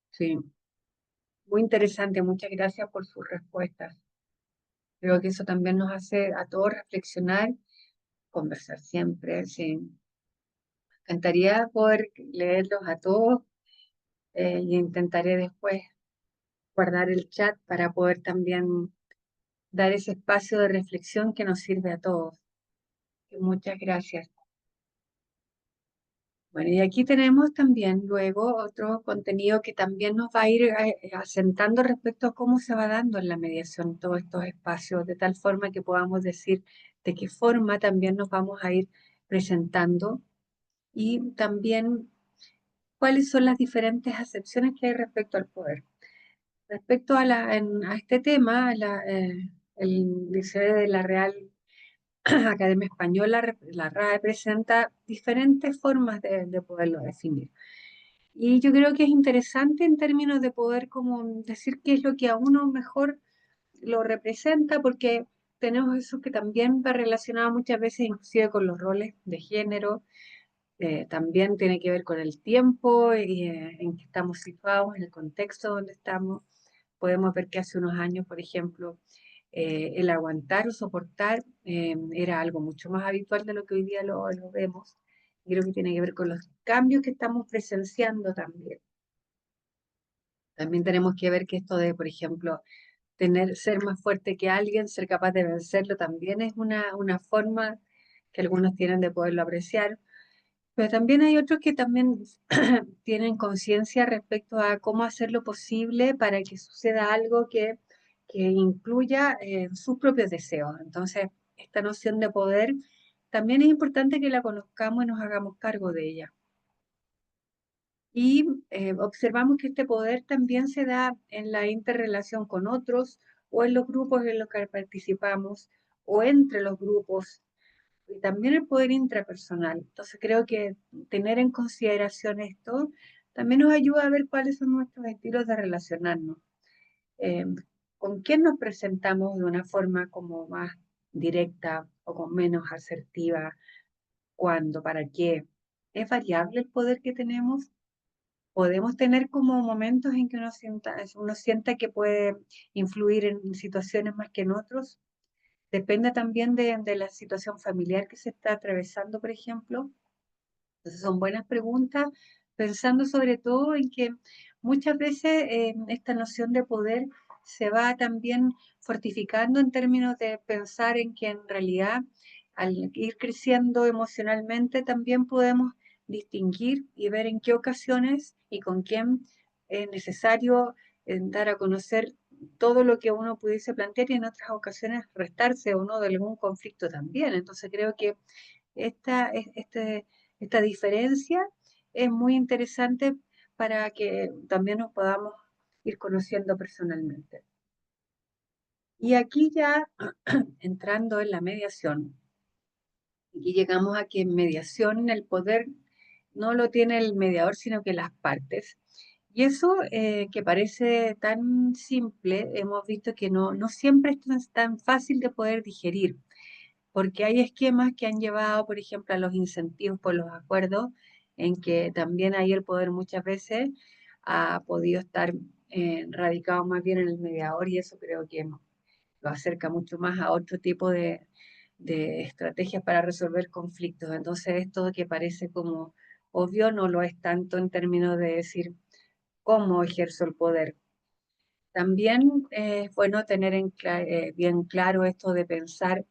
Sí, muy interesante, muchas gracias por sus respuestas. Creo que eso también nos hace a todos reflexionar, conversar siempre, sí. Me encantaría poder leerlos a todos y intentaré después guardar el chat para poder también dar ese espacio de reflexión que nos sirve a todos. Muchas gracias. Bueno, y aquí tenemos también luego otro contenido que también nos va a ir asentando respecto a cómo se va dando en la mediación todos estos espacios, de tal forma que podamos decir de qué forma también nos vamos a ir presentando y también cuáles son las diferentes acepciones que hay respecto al poder. Respecto a este tema, el diccionario de la Real Academia Española, la RAE, presenta diferentes formas de poderlo definir. Y yo creo que es interesante en términos de poder como decir qué es lo que a uno mejor lo representa, porque tenemos eso que también va relacionado muchas veces inclusive con los roles de género, también tiene que ver con el tiempo y, en que estamos situados, en el contexto donde estamos. Podemos ver que hace unos años, por ejemplo, el aguantar o soportar era algo mucho más habitual de lo que hoy día lo vemos. Y creo que tiene que ver con los cambios que estamos presenciando también. También tenemos que ver que esto de, por ejemplo, ser más fuerte que alguien, ser capaz de vencerlo, también es una forma que algunos tienen de poderlo apreciar. Pero también hay otros que también tienen conciencia respecto a cómo hacer lo posible para que suceda algo que incluya sus propios deseos. Entonces, esta noción de poder también es importante que la conozcamos y nos hagamos cargo de ella. Y observamos que este poder también se da en la interrelación con otros o en los grupos en los que participamos o entre los grupos y también el poder intrapersonal. Entonces creo que tener en consideración esto también nos ayuda a ver cuáles son nuestros estilos de relacionarnos. Eh, con quién nos presentamos de una forma como más directa o con menos asertiva, cuándo, para qué. ¿Es variable el poder que tenemos? Podemos tener como momentos en que uno sienta que puede influir en situaciones más que en otros. Depende también de la situación familiar que se está atravesando, por ejemplo. Entonces son buenas preguntas, pensando sobre todo en que muchas veces esta noción de poder se va también fortificando en términos de pensar en que en realidad al ir creciendo emocionalmente también podemos distinguir y ver en qué ocasiones y con quién es necesario dar a conocer todo lo que uno pudiese plantear y en otras ocasiones restarse o no de algún conflicto también. Entonces creo que esta, esta diferencia es muy interesante para que también nos podamos ir conociendo personalmente. Y aquí ya entrando en la mediación, aquí llegamos a que en mediación el poder no lo tiene el mediador, sino que las partes. Y eso que parece tan simple, hemos visto que no siempre es tan fácil de poder digerir, porque hay esquemas que han llevado, por ejemplo, a los incentivos por los acuerdos, en que también ahí el poder muchas veces ha podido estar radicado más bien en el mediador y eso creo que lo acerca mucho más a otro tipo de estrategias para resolver conflictos. Entonces esto que parece como obvio no lo es tanto en términos de decir cómo ejerzo el poder. También es bueno tener bien claro esto de pensar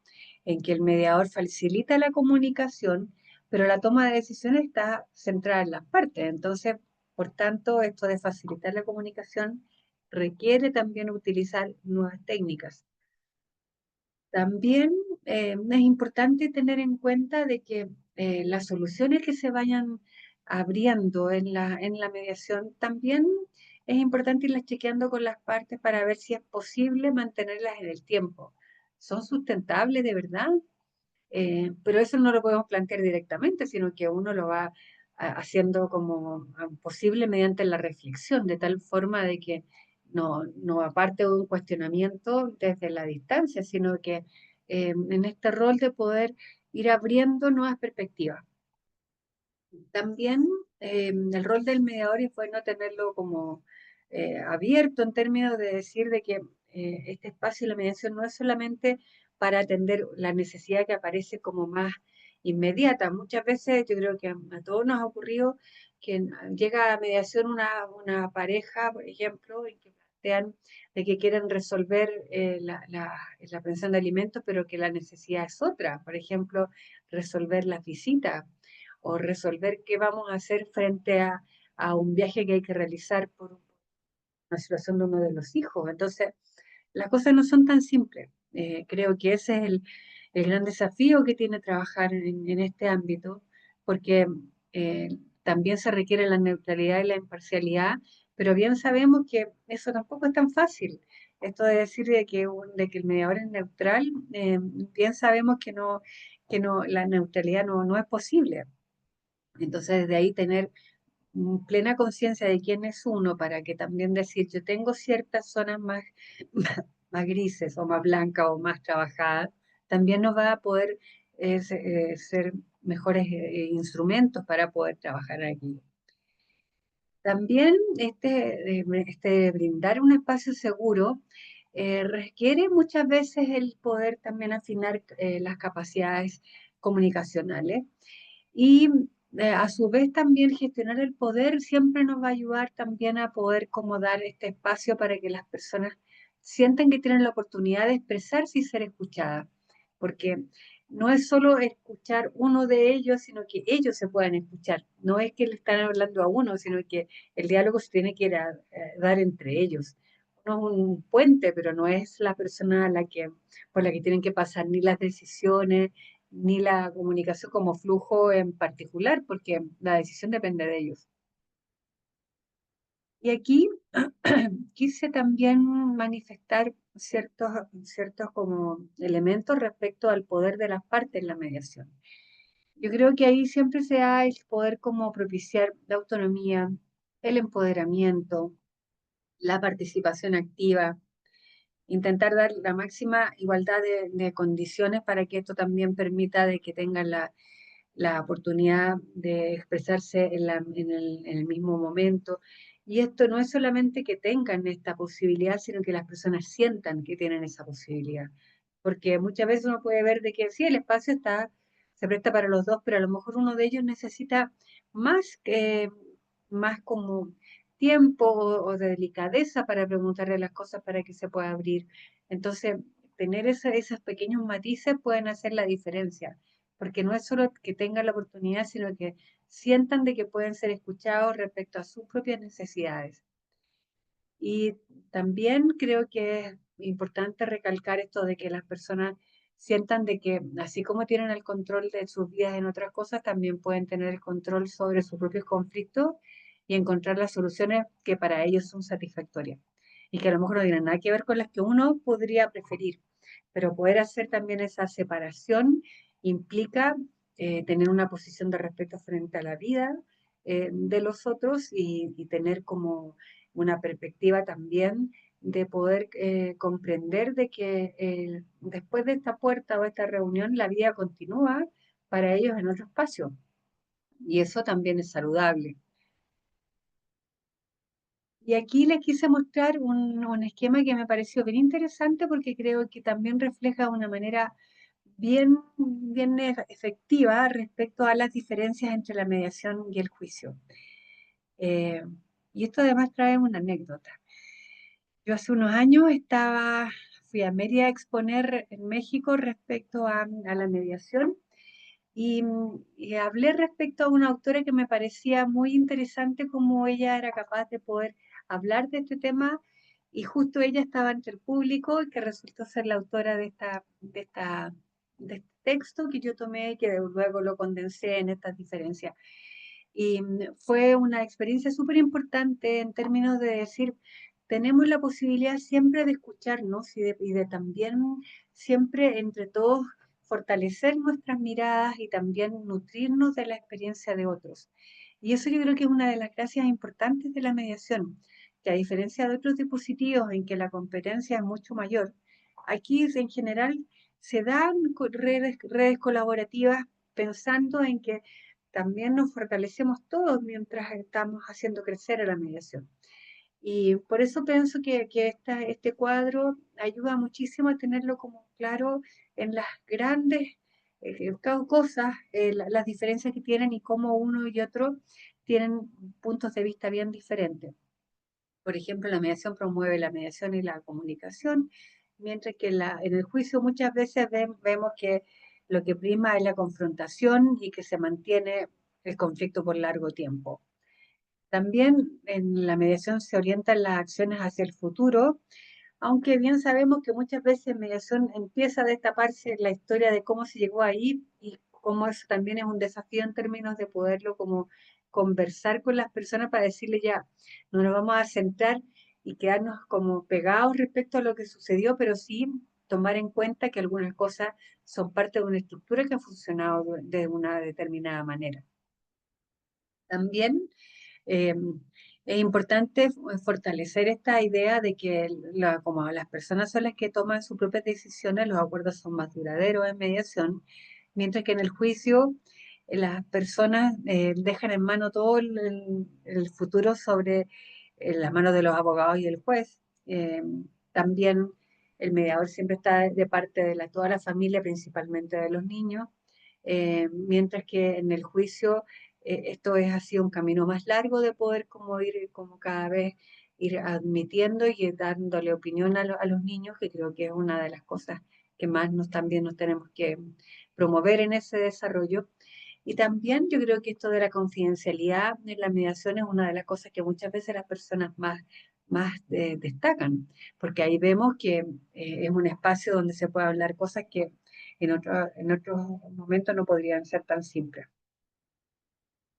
en que el mediador facilita la comunicación, pero la toma de decisiones está centrada en las partes. Entonces, por tanto, esto de facilitar la comunicación requiere también utilizar nuevas técnicas. También es importante tener en cuenta de que las soluciones que se vayan abriendo en la mediación también es importante irlas chequeando con las partes para ver si es posible mantenerlas en el tiempo. ¿Son sustentables de verdad? Pero eso no lo podemos plantear directamente, sino que uno lo va haciendo como posible mediante la reflexión, de tal forma de que no aparte de un cuestionamiento desde la distancia, sino que en este rol de poder ir abriendo nuevas perspectivas. También el rol del mediador es bueno tenerlo como abierto en términos de decir de que este espacio de la mediación no es solamente para atender la necesidad que aparece como más inmediata. Muchas veces yo creo que a todos nos ha ocurrido que llega a mediación una pareja, por ejemplo, y que plantean de que quieren resolver la pensión de alimentos, pero que la necesidad es otra. Por ejemplo, resolver las visitas o resolver qué vamos a hacer frente a un viaje que hay que realizar por una situación de uno de los hijos. Entonces, las cosas no son tan simples. Creo que ese es el gran desafío que tiene trabajar en este ámbito, porque también se requiere la neutralidad y la imparcialidad, pero bien sabemos que eso tampoco es tan fácil. Esto de decir de que el mediador es neutral, bien sabemos que no, la neutralidad no es posible. Entonces, de ahí tener plena conciencia de quién es uno para que también decir, yo tengo ciertas zonas más, más grises o más blancas o más trabajadas, también nos va a poder ser mejores instrumentos para poder trabajar aquí. También este brindar un espacio seguro requiere muchas veces el poder también afinar las capacidades comunicacionales y a su vez también gestionar el poder siempre nos va a ayudar también a poder como dar este espacio para que las personas sientan que tienen la oportunidad de expresarse y ser escuchadas. Porque no es solo escuchar uno de ellos, sino que ellos se puedan escuchar. No es que le están hablando a uno, sino que el diálogo se tiene que dar entre ellos. Uno es un puente, pero no es la persona a por la que tienen que pasar ni las decisiones, ni la comunicación como flujo en particular, porque la decisión depende de ellos. Y aquí quise también manifestar ciertos como elementos respecto al poder de las partes en la mediación. Yo creo que ahí siempre se da el poder como propiciar la autonomía, el empoderamiento, la participación activa, intentar dar la máxima igualdad de condiciones para que esto también permita de que tengan la oportunidad de expresarse en el mismo momento. Y esto no es solamente que tengan esta posibilidad, sino que las personas sientan que tienen esa posibilidad. Porque muchas veces uno puede ver de que sí, el espacio se presta para los dos, pero a lo mejor uno de ellos necesita más como tiempo o de delicadeza para preguntarle las cosas para que se pueda abrir. Entonces, tener esos pequeños matices pueden hacer la diferencia porque no es solo que tengan la oportunidad, sino que sientan de que pueden ser escuchados respecto a sus propias necesidades. Y también creo que es importante recalcar esto de que las personas sientan de que así como tienen el control de sus vidas en otras cosas, también pueden tener el control sobre sus propios conflictos y encontrar las soluciones que para ellos son satisfactorias y que a lo mejor no tienen nada que ver con las que uno podría preferir, pero poder hacer también esa separación implica tener una posición de respeto frente a la vida de los otros y tener como una perspectiva también de poder comprender de que después de esta puerta o esta reunión la vida continúa para ellos en otro espacio y eso también es saludable. Y aquí les quise mostrar un esquema que me pareció bien interesante porque creo que también refleja una manera bien efectiva respecto a las diferencias entre la mediación y el juicio. Eh, y esto además trae una anécdota. Yo hace unos años fui a Mérida a exponer en México respecto a la mediación y hablé respecto a una autora que me parecía muy interesante como ella era capaz de poder hablar de este tema y justo ella estaba entre el público y que resultó ser la autora de este texto que yo tomé y que luego lo condensé en estas diferencias. Y fue una experiencia súper importante en términos de decir, tenemos la posibilidad siempre de escucharnos y de también siempre entre todos fortalecer nuestras miradas y también nutrirnos de la experiencia de otros. Y eso yo creo que es una de las gracias importantes de la mediación, que a diferencia de otros dispositivos en que la competencia es mucho mayor, aquí en general se dan redes colaborativas pensando en que también nos fortalecemos todos mientras estamos haciendo crecer a la mediación. Y por eso pienso que este cuadro ayuda muchísimo a tenerlo como claro en las grandes cosas, las diferencias que tienen y cómo uno y otro tienen puntos de vista bien diferentes. Por ejemplo, la mediación promueve la mediación y la comunicación, mientras que en el juicio muchas veces vemos que lo que prima es la confrontación y que se mantiene el conflicto por largo tiempo. También en la mediación se orientan las acciones hacia el futuro, aunque bien sabemos que muchas veces en mediación empieza a destaparse la historia de cómo se llegó ahí y cómo eso también es un desafío en términos de poderlo como conversar con las personas para decirle ya, no nos vamos a centrar y quedarnos como pegados respecto a lo que sucedió, pero sí tomar en cuenta que algunas cosas son parte de una estructura que ha funcionado de una determinada manera. También eh, es importante fortalecer esta idea de que como las personas son las que toman sus propias decisiones, los acuerdos son más duraderos en mediación, mientras que en el juicio las personas dejan en mano todo el futuro sobre las manos de los abogados y el juez. También el mediador siempre está de parte de toda la familia, principalmente de los niños, mientras que en el juicio esto ha sido un camino más largo de poder como ir como cada vez ir admitiendo y dándole opinión a los niños, que creo que es una de las cosas que más también nos tenemos que promover en ese desarrollo. Y también yo creo que esto de la confidencialidad en la mediación es una de las cosas que muchas veces las personas más destacan, porque ahí vemos que es un espacio donde se puede hablar cosas que en otros momentos no podrían ser tan simples.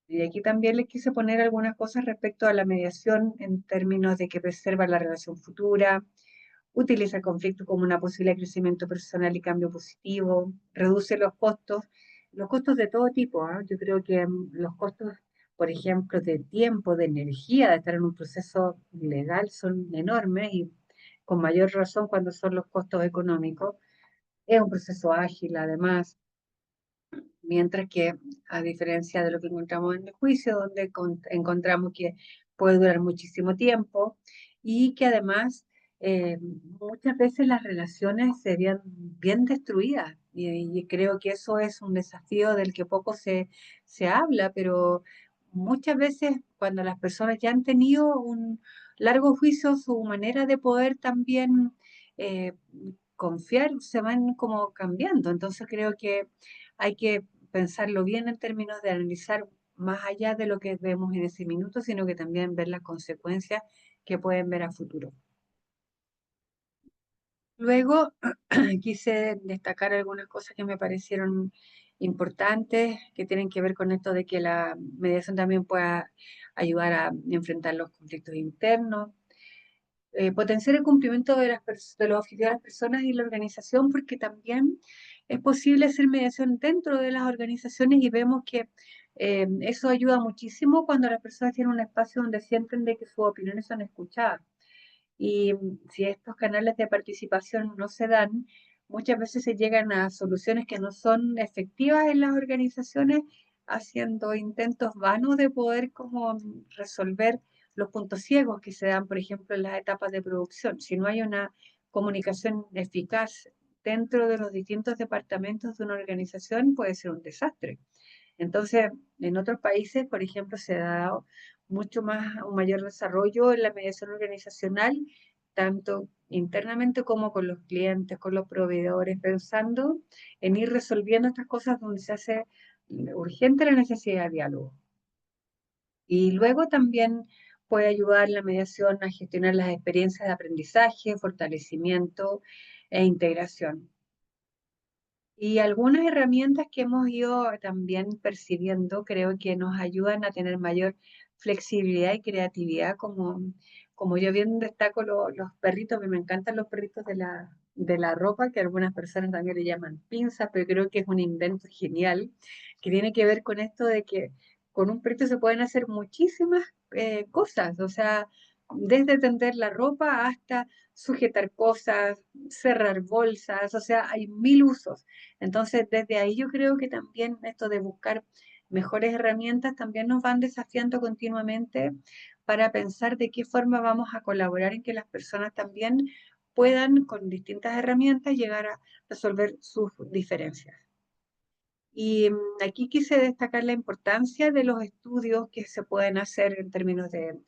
Y aquí también les quise poner algunas cosas respecto a la mediación en términos de que preserva la relación futura, utiliza el conflicto como una posible de crecimiento personal y cambio positivo, reduce los costos de todo tipo, ¿ah? Yo creo que los costos, por ejemplo, de tiempo, de energía, de estar en un proceso legal son enormes y con mayor razón cuando son los costos económicos. Es un proceso ágil, además, mientras que a diferencia de lo que encontramos en el juicio, donde encontramos que puede durar muchísimo tiempo y que además muchas veces las relaciones se ven bien destruidas y creo que eso es un desafío del que poco se habla, pero muchas veces cuando las personas ya han tenido un largo juicio, su manera de poder también eh, confiar se van como cambiando. Entonces creo que hay que pensarlo bien en términos de analizar más allá de lo que vemos en ese minuto, sino que también ver las consecuencias que pueden ver a futuro. Luego quise destacar algunas cosas que me parecieron importantes, que tienen que ver con esto de que la mediación también pueda ayudar a enfrentar los conflictos internos, potenciar el cumplimiento de los objetivos de las personas y la organización, porque también es posible hacer mediación dentro de las organizaciones y vemos que eso ayuda muchísimo cuando las personas tienen un espacio donde sienten de que sus opiniones son escuchadas. Y si estos canales de participación no se dan, muchas veces se llegan a soluciones que no son efectivas en las organizaciones, haciendo intentos vanos de poder como resolver los puntos ciegos que se dan, por ejemplo, en las etapas de producción. Si no hay una comunicación eficaz dentro de los distintos departamentos de una organización, puede ser un desastre. Entonces, en otros países, por ejemplo, se ha dado un mayor desarrollo en la mediación organizacional, tanto internamente como con los clientes, con los proveedores, pensando en ir resolviendo estas cosas donde se hace urgente la necesidad de diálogo. Y luego también puede ayudar la mediación a gestionar las experiencias de aprendizaje, fortalecimiento e integración. Y algunas herramientas que hemos ido también percibiendo, creo que nos ayudan a tener mayor flexibilidad y creatividad, como yo bien destaco los perritos, que me encantan los perritos de la ropa, que algunas personas también le llaman pinzas, pero creo que es un invento genial, que tiene que ver con esto de que con un perrito se pueden hacer muchísimas cosas, o sea, desde tender la ropa hasta sujetar cosas, cerrar bolsas, o sea, hay mil usos. Entonces, desde ahí yo creo que también esto de buscar mejores herramientas también nos van desafiando continuamente para pensar de qué forma vamos a colaborar en que las personas también puedan con distintas herramientas llegar a resolver sus diferencias. Y aquí quise destacar la importancia de los estudios que se pueden hacer en términos de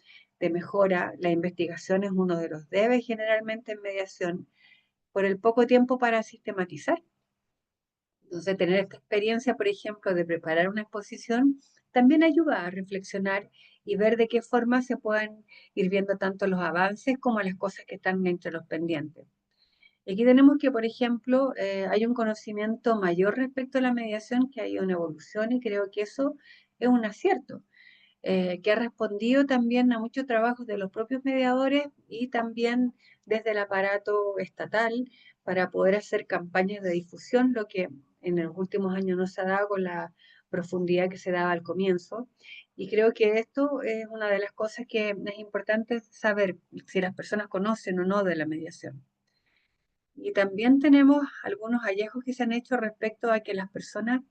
mejora. La investigación es uno de los debes generalmente en mediación por el poco tiempo para sistematizar. Entonces, tener esta experiencia, por ejemplo, de preparar una exposición, también ayuda a reflexionar y ver de qué forma se pueden ir viendo tanto los avances como las cosas que están entre los pendientes. Y aquí tenemos que, por ejemplo, hay un conocimiento mayor respecto a la mediación, que hay una evolución y creo que eso es un acierto, que ha respondido también a muchos trabajos de los propios mediadores y también desde el aparato estatal para poder hacer campañas de difusión, lo que en los últimos años no se ha dado con la profundidad que se daba al comienzo. Y creo que esto es una de las cosas que es importante saber si las personas conocen o no de la mediación. Y también tenemos algunos hallazgos que se han hecho respecto a que las personas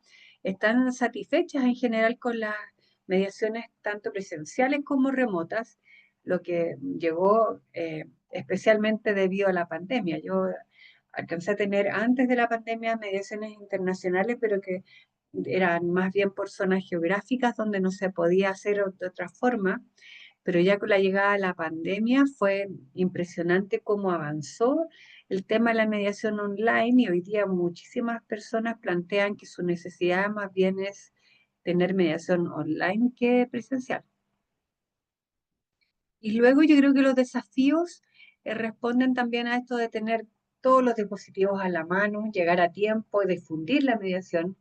están satisfechas en general con las mediaciones tanto presenciales como remotas, lo que llegó especialmente debido a la pandemia. Yo alcancé a tener antes de la pandemia mediaciones internacionales, pero que eran más bien por zonas geográficas donde no se podía hacer de otra forma, pero ya con la llegada de la pandemia fue impresionante cómo avanzó el tema de la mediación online y hoy día muchísimas personas plantean que su necesidad más bien es tener mediación online que presencial. Y luego yo creo que los desafíos responden también a esto de tener todos los dispositivos a la mano, llegar a tiempo y difundir la mediación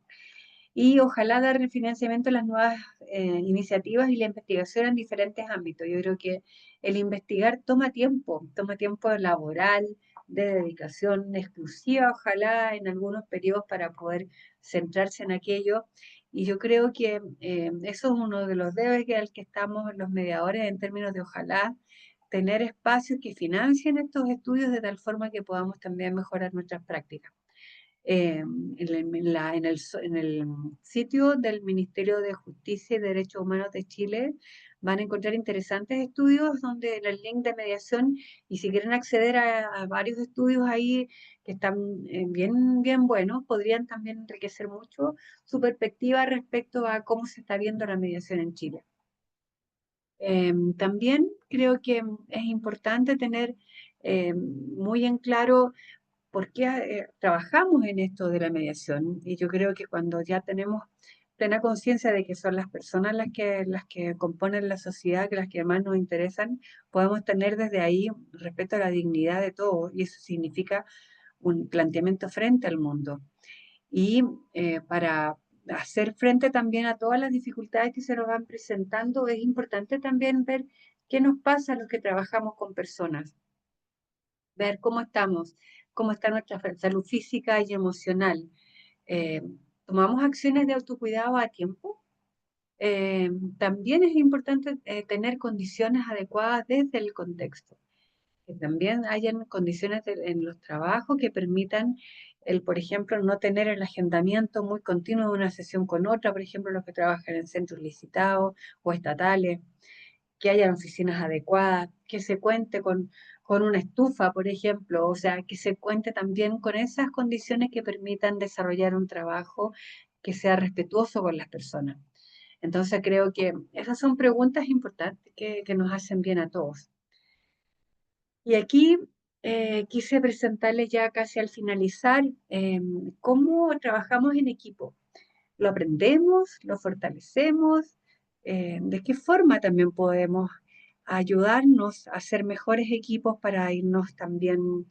y ojalá dar el financiamiento a las nuevas iniciativas y la investigación en diferentes ámbitos. Yo creo que el investigar toma tiempo laboral, de dedicación exclusiva, ojalá en algunos periodos para poder centrarse en aquello. Y yo creo que eso es uno de los deberes al que estamos los mediadores en términos de ojalá tener espacios que financien estos estudios de tal forma que podamos también mejorar nuestras prácticas. En el sitio del Ministerio de Justicia y Derechos Humanos de Chile van a encontrar interesantes estudios donde en el link de mediación, y si quieren acceder a varios estudios ahí que están bien buenos, podrían también enriquecer mucho su perspectiva respecto a cómo se está viendo la mediación en Chile. También creo que es importante tener muy en claro por qué trabajamos en esto de la mediación. Y yo creo que cuando ya tenemos plena conciencia de que son las personas las que componen la sociedad, que las que más nos interesan, podemos tener desde ahí respeto a la dignidad de todos. Y eso significa un planteamiento frente al mundo. Y para hacer frente también a todas las dificultades que se nos van presentando, es importante también ver qué nos pasa a los que trabajamos con personas, ver cómo estamos, cómo está nuestra salud física y emocional. Eh, ¿Tomamos acciones de autocuidado a tiempo? También es importante tener condiciones adecuadas desde el contexto, que también hayan condiciones en los trabajos que permitan por ejemplo, no tener el agendamiento muy continuo de una sesión con otra, por ejemplo, los que trabajan en centros licitados o estatales, que haya oficinas adecuadas, que se cuente con una estufa, por ejemplo, o sea, que se cuente también con esas condiciones que permitan desarrollar un trabajo que sea respetuoso con las personas. Entonces creo que esas son preguntas importantes que nos hacen bien a todos. Y aquí quise presentarles ya casi al finalizar cómo trabajamos en equipo. Lo aprendemos, lo fortalecemos, de qué forma también podemos ayudarnos a ser mejores equipos para irnos también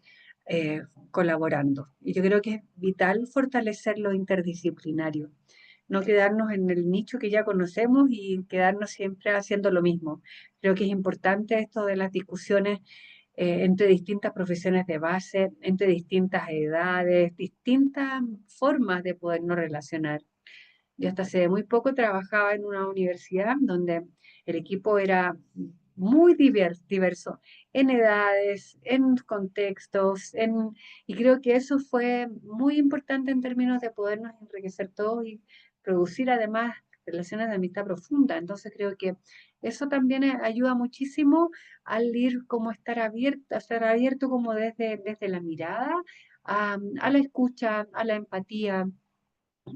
colaborando. Y yo creo que es vital fortalecer lo interdisciplinario, no quedarnos en el nicho que ya conocemos y quedarnos siempre haciendo lo mismo. Creo que es importante esto de las discusiones entre distintas profesiones de base, entre distintas edades, distintas formas de podernos relacionar. Yo hasta hace muy poco trabajaba en una universidad donde el equipo era muy diverso en edades, en contextos, y creo que eso fue muy importante en términos de podernos enriquecer todos y producir además relaciones de amistad profunda. Entonces creo que eso también ayuda muchísimo al ir como estar abierto como desde la mirada a la escucha, a la empatía,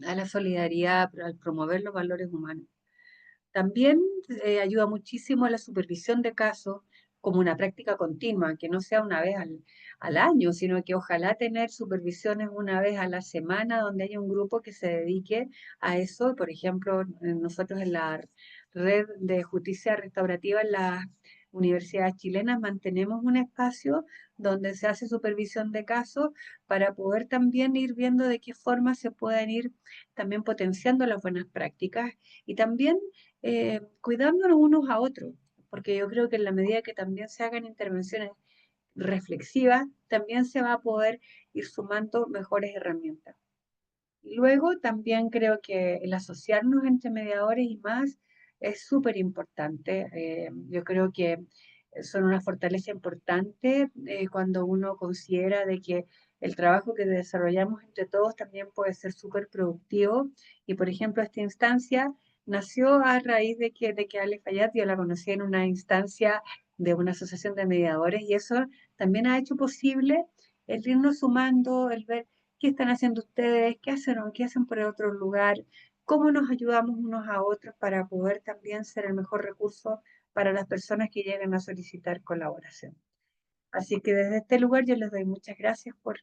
a la solidaridad, al promover los valores humanos. También ayuda muchísimo a la supervisión de casos como una práctica continua, que no sea una vez al año, sino que ojalá tener supervisiones una vez a la semana donde haya un grupo que se dedique a eso. Por ejemplo, nosotros en la red de justicia restaurativa en las universidades chilenas mantenemos un espacio donde se hace supervisión de casos para poder también ir viendo de qué forma se pueden ir también potenciando las buenas prácticas y también cuidándonos unos a otros, porque yo creo que en la medida que también se hagan intervenciones reflexivas, también se va a poder ir sumando mejores herramientas. Y luego también creo que el asociarnos entre mediadores y más es súper importante. Yo creo que son una fortaleza importante cuando uno considera de que el trabajo que desarrollamos entre todos también puede ser súper productivo. Y por ejemplo, esta instancia nació a raíz de que Ale Fayad, yo la conocí en una instancia de una asociación de mediadores y eso también ha hecho posible el irnos sumando, el ver qué están haciendo ustedes, qué hacen por el otro lugar, cómo nos ayudamos unos a otros para poder también ser el mejor recurso para las personas que lleguen a solicitar colaboración. Así que desde este lugar yo les doy muchas gracias por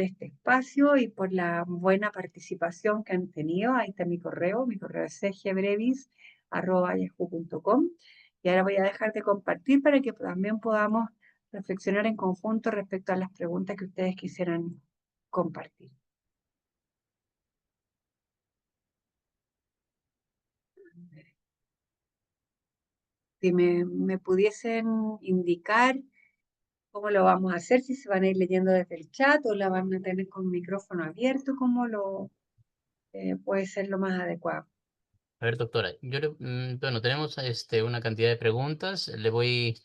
este espacio y por la buena participación que han tenido. Ahí está mi correo es cgbrevis@yahoo.com. Y ahora voy a dejar de compartir para que también podamos reflexionar en conjunto respecto a las preguntas que ustedes quisieran compartir. Si me pudiesen indicar cómo lo vamos a hacer, si se van a ir leyendo desde el chat o la van a tener con micrófono abierto, cómo lo puede ser lo más adecuado. A ver, doctora, bueno, tenemos una cantidad de preguntas. Le voy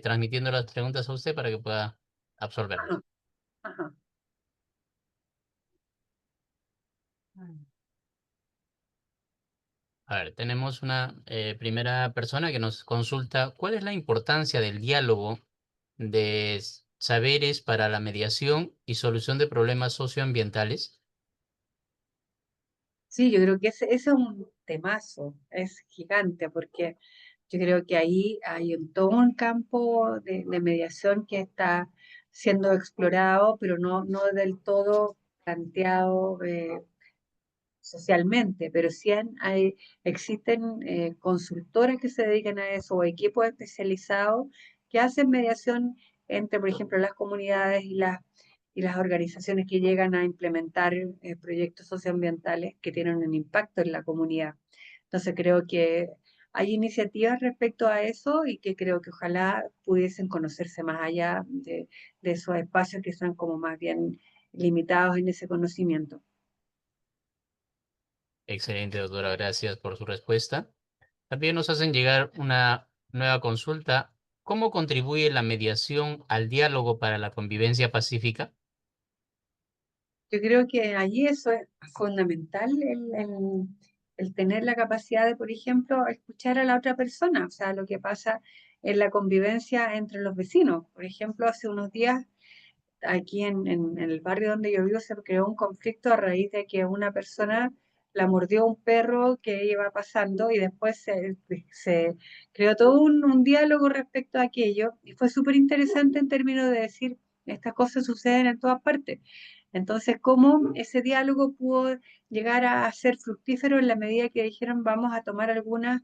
transmitiendo las preguntas a usted para que pueda absorberlas. Ajá, ajá. A ver, tenemos una primera persona que nos consulta, ¿cuál es la importancia del diálogo de saberes para la mediación y solución de problemas socioambientales? Sí, yo creo que ese es un temazo, es gigante, porque yo creo que ahí hay todo un campo de mediación que está siendo explorado, pero no del todo planteado socialmente, pero sí existen consultoras que se dedican a eso o equipos especializados que hacen mediación entre, por ejemplo, las comunidades y las organizaciones que llegan a implementar proyectos socioambientales que tienen un impacto en la comunidad. Entonces creo que hay iniciativas respecto a eso y que creo que ojalá pudiesen conocerse más allá de esos espacios que son como más bien limitados en ese conocimiento. Excelente, doctora, gracias por su respuesta. También nos hacen llegar una nueva consulta. ¿Cómo contribuye la mediación al diálogo para la convivencia pacífica? Yo creo que allí eso es fundamental, el tener la capacidad de, por ejemplo, escuchar a la otra persona, o sea, lo que pasa en la convivencia entre los vecinos. Por ejemplo, hace unos días aquí en el barrio donde yo vivo se creó un conflicto a raíz de que una persona la mordió un perro que iba pasando y después se creó todo un diálogo respecto a aquello y fue súper interesante en términos de decir, estas cosas suceden en todas partes. Entonces, cómo ese diálogo pudo llegar a ser fructífero en la medida que dijeron vamos a tomar algunos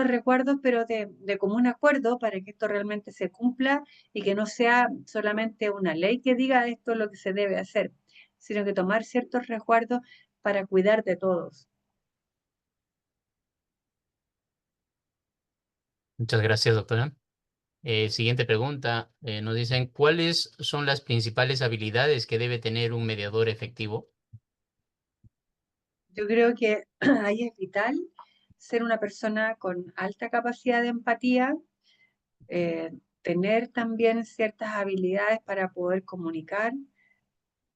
recuerdos, pero de común acuerdo para que esto realmente se cumpla y que no sea solamente una ley que diga esto es lo que se debe hacer, sino que tomar ciertos resguardos para cuidar de todos. Muchas gracias, doctora. Siguiente pregunta. Nos dicen, ¿cuáles son las principales habilidades que debe tener un mediador efectivo? Yo creo que ahí es vital ser una persona con alta capacidad de empatía, eh, tener también ciertas habilidades para poder comunicar,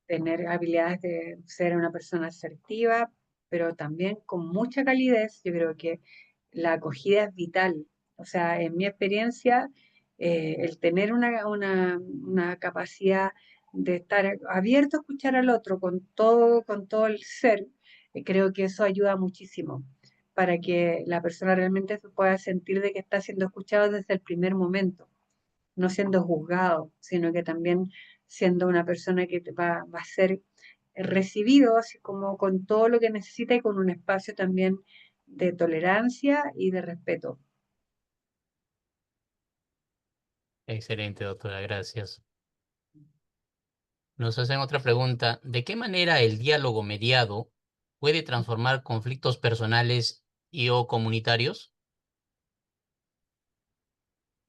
tener habilidades de ser una persona asertiva, pero también con mucha calidez. Yo creo que la acogida es vital. O sea, en mi experiencia, el tener una capacidad de estar abierto a escuchar al otro con todo el ser, creo que eso ayuda muchísimo para que la persona realmente se pueda sentir de que está siendo escuchado desde el primer momento, no siendo juzgado, sino que también siendo una persona que va a ser recibido así como con todo lo que necesita y con un espacio también de tolerancia y de respeto. Excelente, doctora, gracias. Nos hacen otra pregunta. ¿De qué manera el diálogo mediado puede transformar conflictos personales y o comunitarios?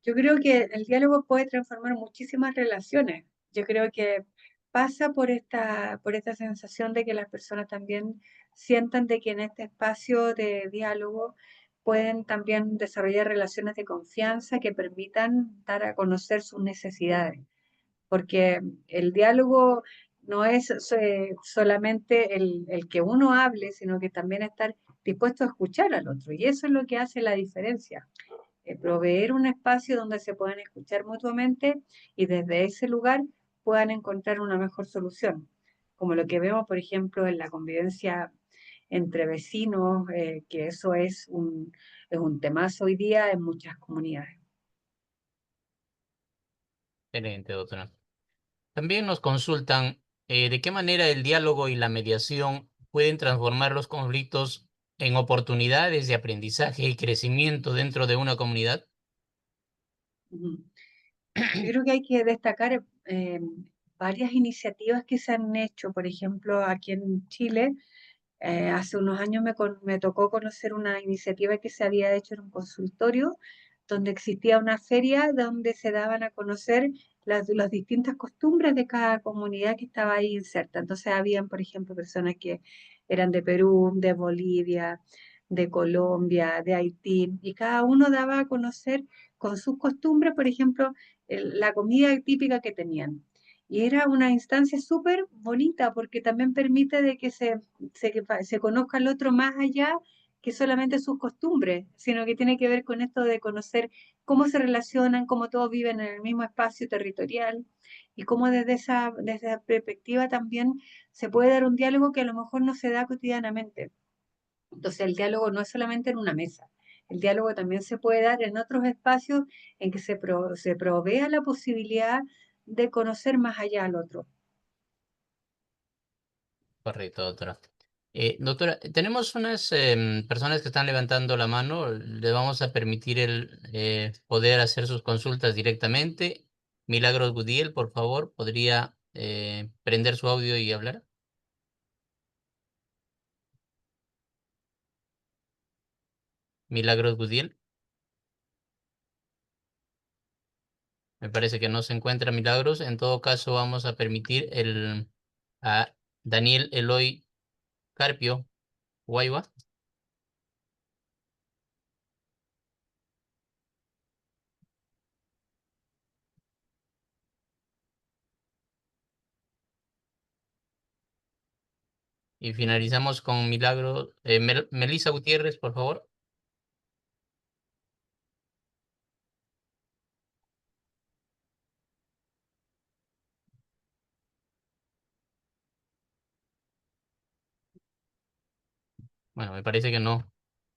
Yo creo que el diálogo puede transformar muchísimas relaciones. Yo creo que pasa por esta sensación de que las personas también sientan de que en este espacio de diálogo pueden también desarrollar relaciones de confianza que permitan dar a conocer sus necesidades. Porque el diálogo no es solamente el que uno hable, sino que también estar dispuesto a escuchar al otro. Y eso es lo que hace la diferencia, proveer un espacio donde se puedan escuchar mutuamente y desde ese lugar puedan encontrar una mejor solución, como lo que vemos, por ejemplo, en la convivencia entre vecinos, que eso es un temazo hoy día en muchas comunidades. Excelente, doctora. También nos consultan de qué manera el diálogo y la mediación pueden transformar los conflictos en oportunidades de aprendizaje y crecimiento dentro de una comunidad. Ujú. Yo creo que hay que destacar varias iniciativas que se han hecho. Por ejemplo, aquí en Chile, hace unos años me tocó conocer una iniciativa que se había hecho en un consultorio, donde existía una feria donde se daban a conocer las distintas costumbres de cada comunidad que estaba ahí inserta. Entonces, habían, por ejemplo, personas que eran de Perú, de Bolivia, de Colombia, de Haití, y cada uno daba a conocer con sus costumbres, por ejemplo, la comida típica que tenían. Y era una instancia súper bonita porque también permite de que se conozca al otro más allá que solamente sus costumbres, sino que tiene que ver con esto de conocer cómo se relacionan, cómo todos viven en el mismo espacio territorial y cómo desde esa perspectiva también se puede dar un diálogo que a lo mejor no se da cotidianamente. Entonces el diálogo no es solamente en una mesa, el diálogo también se puede dar en otros espacios en que se provea la posibilidad de conocer más allá al otro. Correcto, doctora. Doctora, tenemos unas personas que están levantando la mano. Le vamos a permitir el poder hacer sus consultas directamente. Milagros Gudiel, por favor, ¿podría prender su audio y hablar? Milagros Gudiel. Me parece que no se encuentra Milagros. En todo caso, vamos a permitir a Daniel Eloy Carpio Guayba. Y finalizamos con Milagro. Melissa Gutiérrez, por favor. Bueno, me parece que no,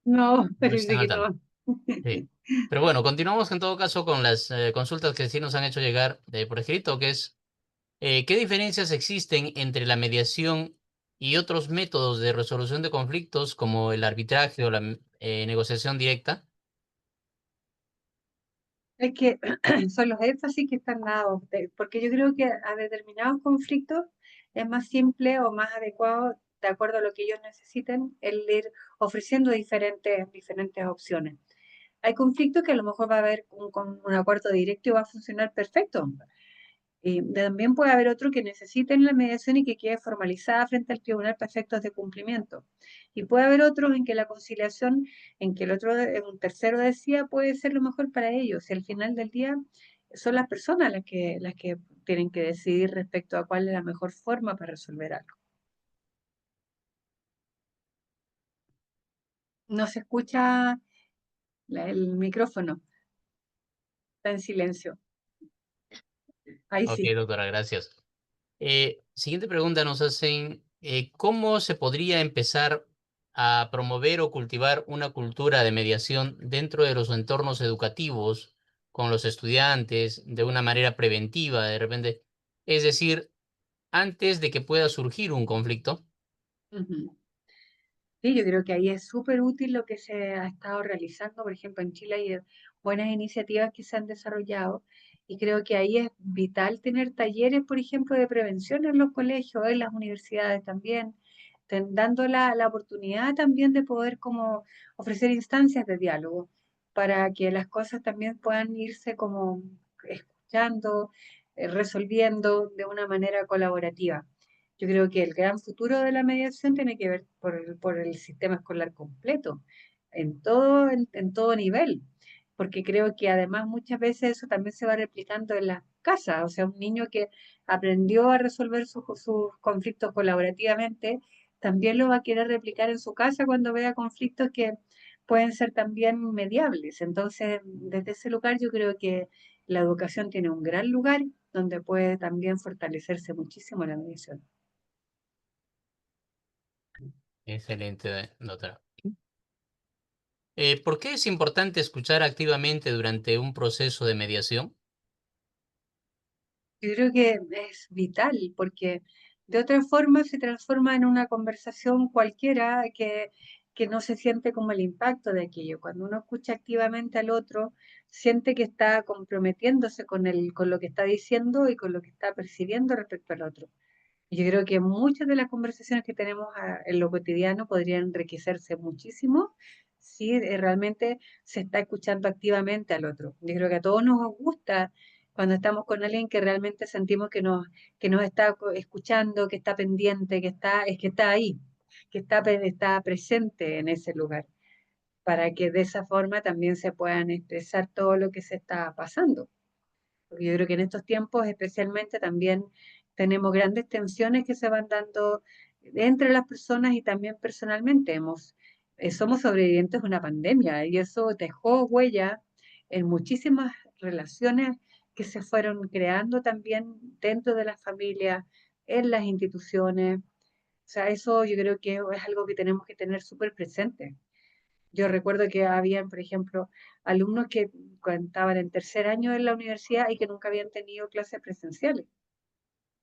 No, no parece están al que tanto. no. Sí. Pero bueno, continuamos en todo caso con las consultas que sí nos han hecho llegar por escrito, que es, ¿qué diferencias existen entre la mediación y otros métodos de resolución de conflictos como el arbitraje o la negociación directa? Es que son los énfasis que están dados, porque yo creo que a determinados conflictos es más simple o más adecuado, de acuerdo a lo que ellos necesiten, el ir ofreciendo diferentes opciones. Hay conflictos que a lo mejor va a haber con un acuerdo directo y va a funcionar perfecto. Y también puede haber otro que necesiten la mediación y que quede formalizada frente al tribunal para efectos de cumplimiento. Y puede haber otros en que la conciliación, en que el otro, un tercero decía, puede ser lo mejor para ellos. Y al final del día son las personas las que tienen que decidir respecto a cuál es la mejor forma para resolver algo. No se escucha el micrófono, está en silencio. Ahí Ok, sí. doctora, gracias. Siguiente pregunta nos hacen, ¿cómo se podría empezar a promover o cultivar una cultura de mediación dentro de los entornos educativos con los estudiantes de una manera preventiva de repente? Es decir, antes de que pueda surgir un conflicto. Ujú. Sí, yo creo que ahí es súper útil lo que se ha estado realizando. Por ejemplo, en Chile hay buenas iniciativas que se han desarrollado y creo que ahí es vital tener talleres, por ejemplo, de prevención en los colegios, en las universidades también, dando la oportunidad también de poder como ofrecer instancias de diálogo para que las cosas también puedan irse como escuchando, resolviendo de una manera colaborativa. Yo creo que el gran futuro de la mediación tiene que ver por el sistema escolar completo, en todo nivel, porque creo que además muchas veces eso también se va replicando en las casas, o sea, un niño que aprendió a resolver sus conflictos colaborativamente, también lo va a querer replicar en su casa cuando vea conflictos que pueden ser también mediables. Entonces, desde ese lugar yo creo que la educación tiene un gran lugar donde puede también fortalecerse muchísimo la mediación. Excelente, doctora. ¿Por qué es importante escuchar activamente durante un proceso de mediación? Yo creo que es vital porque de otra forma se transforma en una conversación cualquiera que no se siente como el impacto de aquello. Cuando uno escucha activamente al otro, siente que está comprometiéndose con lo que está diciendo y con lo que está percibiendo respecto al otro. Y yo creo que muchas de las conversaciones que tenemos en lo cotidiano podrían enriquecerse muchísimo si realmente se está escuchando activamente al otro. Yo creo que a todos nos gusta cuando estamos con alguien que realmente sentimos que nos está escuchando, que está pendiente, que está ahí, está presente en ese lugar, para que de esa forma también se puedan expresar todo lo que se está pasando. Porque yo creo que en estos tiempos especialmente también tenemos grandes tensiones que se van dando entre las personas y también personalmente. Somos sobrevivientes de una pandemia y eso dejó huella en muchísimas relaciones que se fueron creando también dentro de las familias, en las instituciones. O sea, eso yo creo que es algo que tenemos que tener súper presente. Yo recuerdo que habían, por ejemplo, alumnos que estaban en tercer año de la universidad y que nunca habían tenido clases presenciales.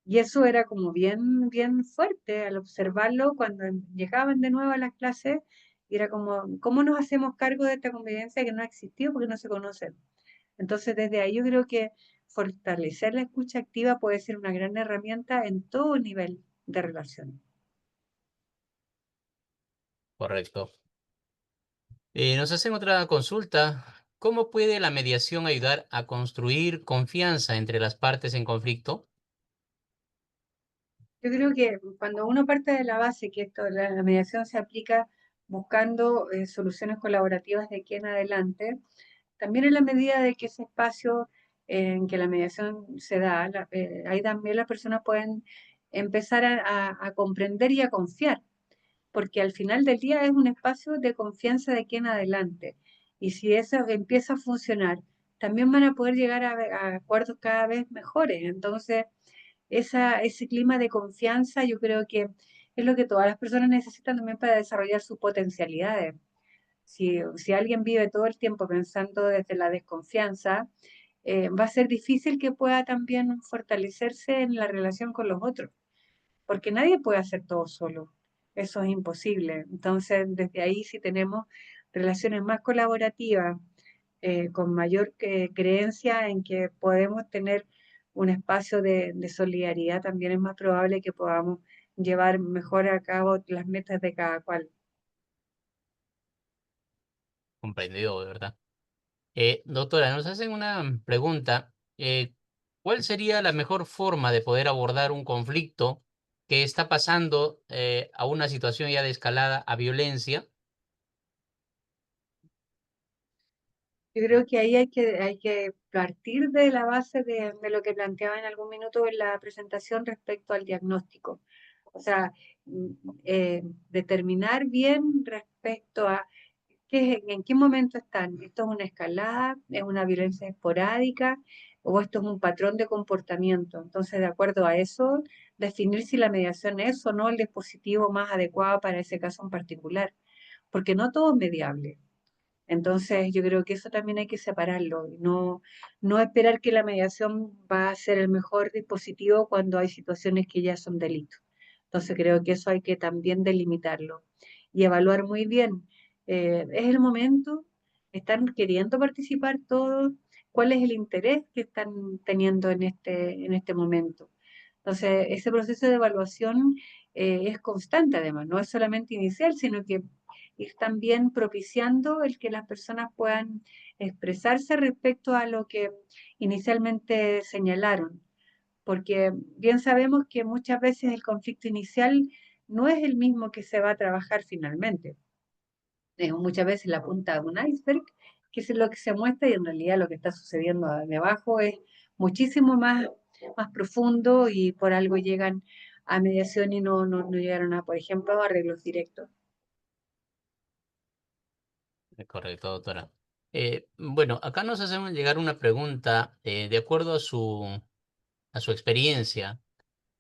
Y eso era como bien, bien fuerte al observarlo cuando llegaban de nuevo a las clases. Y era como, ¿cómo nos hacemos cargo de esta convivencia que no ha existido porque no se conocen? Entonces, desde ahí yo creo que fortalecer la escucha activa puede ser una gran herramienta en todo nivel de relación. Correcto. Nos hacen otra consulta. ¿Cómo puede la mediación ayudar a construir confianza entre las partes en conflicto? Yo creo que cuando uno parte de la base que la mediación se aplica buscando soluciones colaborativas de aquí en adelante, también en la medida de que ese espacio en que la mediación se da, ahí también las personas pueden empezar a comprender y a confiar, porque al final del día es un espacio de confianza de aquí en adelante. Y si eso empieza a funcionar, también van a poder llegar a acuerdos cada vez mejores. Entonces, ese clima de confianza yo creo que es lo que todas las personas necesitan también para desarrollar sus potencialidades. Si alguien vive todo el tiempo pensando desde la desconfianza, va a ser difícil que pueda también fortalecerse en la relación con los otros, porque nadie puede hacer todo solo. Eso es imposible. Entonces, desde ahí, si tenemos relaciones más colaborativas, con mayor creencia en que podemos tener un espacio de solidaridad, también es más probable que podamos llevar mejor a cabo las metas de cada cual. Comprendido, de verdad. Doctora, nos hacen una pregunta. ¿Cuál sería la mejor forma de poder abordar un conflicto que está pasando a una situación ya de escalada a violencia? Yo creo que ahí hay que partir de la base de lo que planteaba en algún minuto en la presentación respecto al diagnóstico. O sea, mm, determinar bien respecto a en qué momento están. ¿Esto es una escalada? ¿Es una violencia esporádica? ¿O esto es un patrón de comportamiento? Entonces, de acuerdo a eso, definir si la mediación es o no el dispositivo más adecuado para ese caso en particular, porque no todo es mediable. Entonces, yo creo que eso también hay que separarlo, y no esperar que la mediación va a ser el mejor dispositivo cuando hay situaciones que ya son delitos. Entonces, creo que eso hay que también delimitarlo y evaluar muy bien. ¿Es el momento? ¿Están queriendo participar todos? ¿Cuál es el interés que están teniendo en este momento? Entonces, ese proceso de evaluación es constante además, no es solamente inicial, sino que ir también propiciando el que las personas puedan expresarse respecto a lo que inicialmente señalaron, porque bien sabemos que muchas veces el conflicto inicial no es el mismo que se va a trabajar finalmente. Es muchas veces la punta de un iceberg, que es lo que se muestra y en realidad lo que está sucediendo debajo es muchísimo más profundo y por algo llegan a mediación y no llegaron a, por ejemplo, a arreglos directos. Correcto, doctora. Bueno, acá nos hacen llegar una pregunta de acuerdo a su experiencia.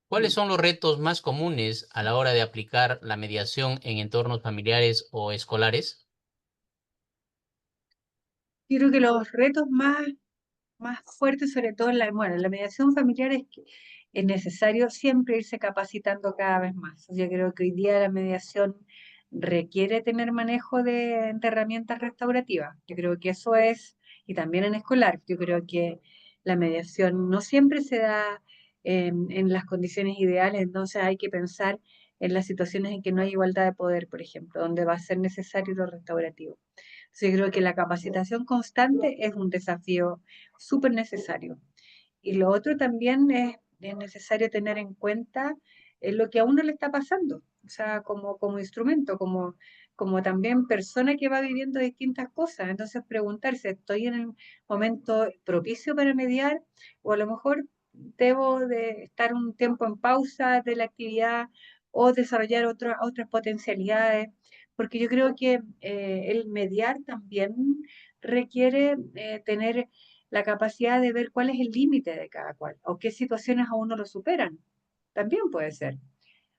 ¿Cuáles Mm. son los retos más comunes a la hora de aplicar la mediación en entornos familiares o escolares? Yo creo que los retos más más fuerte, sobre todo en la mediación familiar es necesario siempre irse capacitando cada vez más. Yo creo que hoy día la mediación requiere tener manejo de herramientas restaurativas. Yo creo que eso es, y también en escolar, yo creo que la mediación no siempre se da en las condiciones ideales, entonces hay que pensar en las situaciones en que no hay igualdad de poder, por ejemplo, donde va a ser necesario lo restaurativo. Entonces, yo creo que la capacitación constante es un desafío súper necesario. Y lo otro también es necesario tener en cuenta lo que a uno le está pasando, o sea, como instrumento, como también persona que va viviendo distintas cosas. Entonces, preguntarse, ¿estoy en el momento propicio para mediar? O a lo mejor debo de estar un tiempo en pausa de la actividad o desarrollar otras potencialidades, porque yo creo que el mediar también requiere tener la capacidad de ver cuál es el límite de cada cual o qué situaciones a uno lo superan. También puede ser.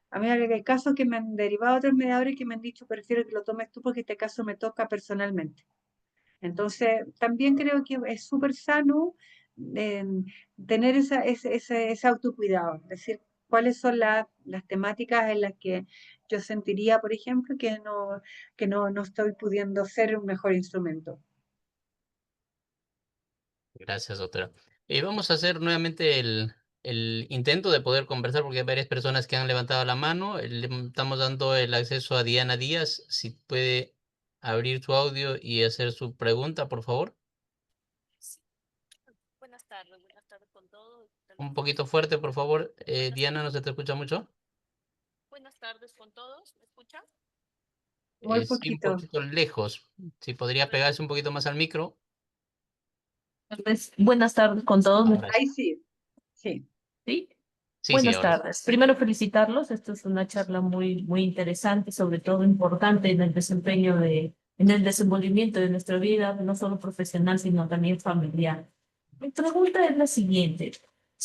A mí hay casos que me han derivado otros mediadores que me han dicho, prefiero que lo tomes tú porque este caso me toca personalmente. Entonces, también creo que es súper sano eh, tener ese autocuidado, es decir, cuáles son las temáticas en las que yo sentiría, por ejemplo, que no estoy pudiendo ser un mejor instrumento. Gracias, doctora. Vamos a hacer nuevamente el intento de poder conversar porque hay varias personas que han levantado la mano. Le estamos dando el acceso a Diana Díaz. Si puede abrir su audio y hacer su pregunta, por favor. Sí. Buenas tardes con todos. Un poquito fuerte, por favor. Buenas, Diana, ¿no se te escucha mucho? buenas tardes con todos, ¿me escuchan? Muy Sí, un poquito. poquito lejos. Si podría pegarse un poquito más al micro. Buenas tardes con todos, Ahora sí. Ahí sí, sí. ¿sí? Sí, sí, Buenas ahora sí. tardes. Primero felicitarlos. Esta es una charla muy interesante, sobre todo importante en el desempeño en el desenvolvimiento de nuestra vida, no solo profesional, sino también familiar. Mi pregunta es la siguiente.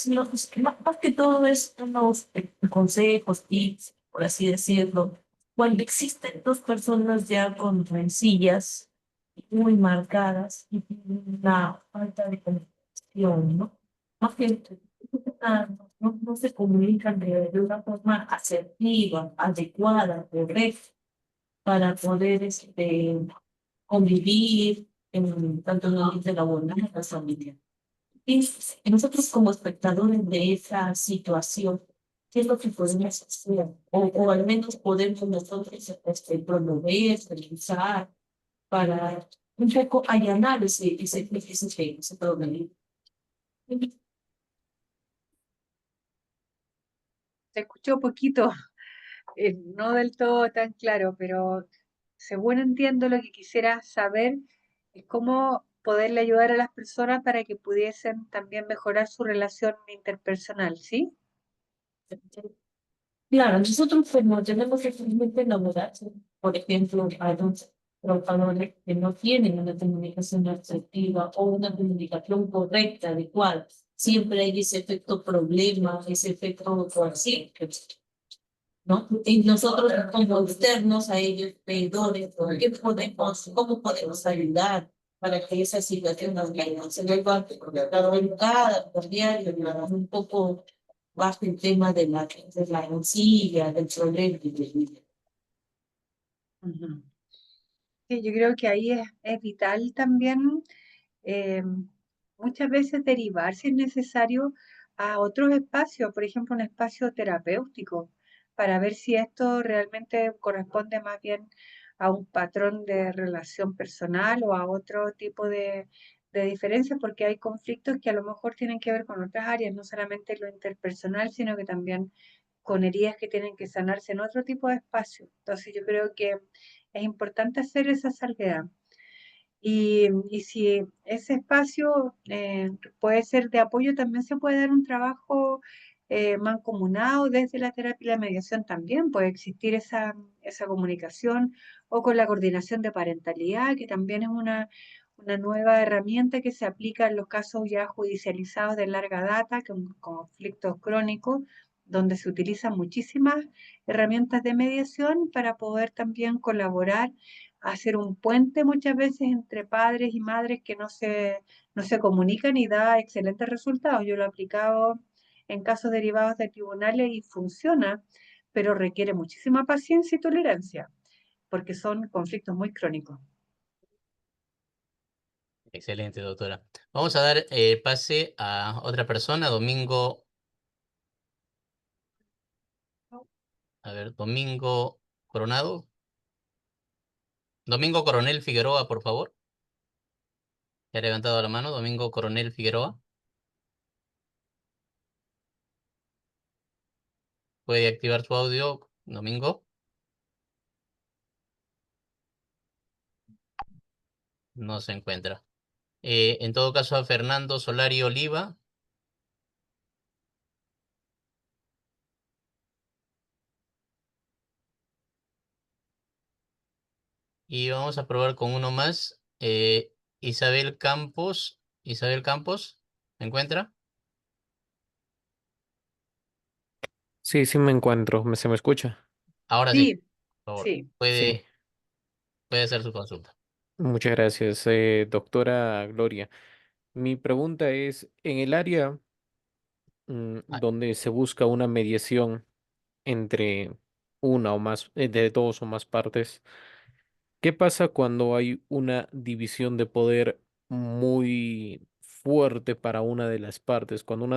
Más que todo es unos consejos, tips, por así decirlo. Cuando existen dos personas ya con rencillas muy marcadas y una falta de comunicación, ¿no? Más que no se comunican de una forma asertiva, adecuada, correcta, para poder convivir tanto en el ambiente laboral como familiar. Y nosotros como espectadores de esa situación, ¿qué es lo que podemos hacer? O al menos podemos nosotros promover, realizar para un poco allanar ese problema. Se escuchó poquito, no del todo tan claro, pero según entiendo lo que quisiera saber es cómo poderle ayudar a las personas para que pudiesen también mejorar su relación interpersonal, ¿sí? Claro, nosotros como tenemos experiencia laboral, por ejemplo, a los trabajadores que no tienen una comunicación asertiva o una comunicación correcta, adecuada, siempre hay ese efecto problema, ese efecto coercivo, ¿no? Y nosotros como externos a ellos, veedores, ¿cómo podemos ayudar para que esa situación se vuelva cambiar y un poco bajo el tema de la rencilla, del problema? Ujú. Sí, yo creo que ahí es vital también eh, muchas veces derivar, si es necesario, a otros espacios, por ejemplo, un espacio terapéutico, para ver si esto realmente corresponde más bien a un patrón de relación personal o a otro tipo de diferencias, porque hay conflictos que a lo mejor tienen que ver con otras áreas, no solamente lo interpersonal, sino que también con heridas que tienen que sanarse en otro tipo de espacio. Entonces yo creo que es importante hacer esa salvedad. Y si ese espacio puede ser de apoyo, también se puede dar un trabajo mancomunado desde la terapia y la mediación también. Puede existir esa comunicación o con la coordinación de parentalidad, que también es una nueva herramienta que se aplica en los casos ya judicializados de larga data, con conflictos crónicos, donde se utilizan muchísimas herramientas de mediación para poder también colaborar hacer un puente muchas veces entre padres y madres que no se comunican y da excelentes resultados. Yo lo he aplicado en casos derivados de tribunales y funciona, pero requiere muchísima paciencia y tolerancia, porque son conflictos muy crónicos. Excelente, doctora. Vamos a dar pase a otra persona, Domingo. A ver, Domingo Coronado. Domingo Coronel Figueroa, por favor. Ya ha levantado la mano, Domingo Coronel Figueroa. Puede activar su audio, Domingo. No se encuentra. En todo caso, a Fernando Solari Oliva. Y vamos a probar con uno más. Isabel Campos. Isabel Campos, ¿se encuentra? Sí, sí me encuentro. ¿Se me escucha? Ahora sí, Sí, por favor. sí. Sí, Puede hacer su consulta. muchas gracias, doctora Gloria. Mi pregunta es, en el área Ah, donde se busca una mediación entre una o más, de dos o más partes, ¿qué pasa cuando hay una división de poder muy fuerte para una de las partes? Cuando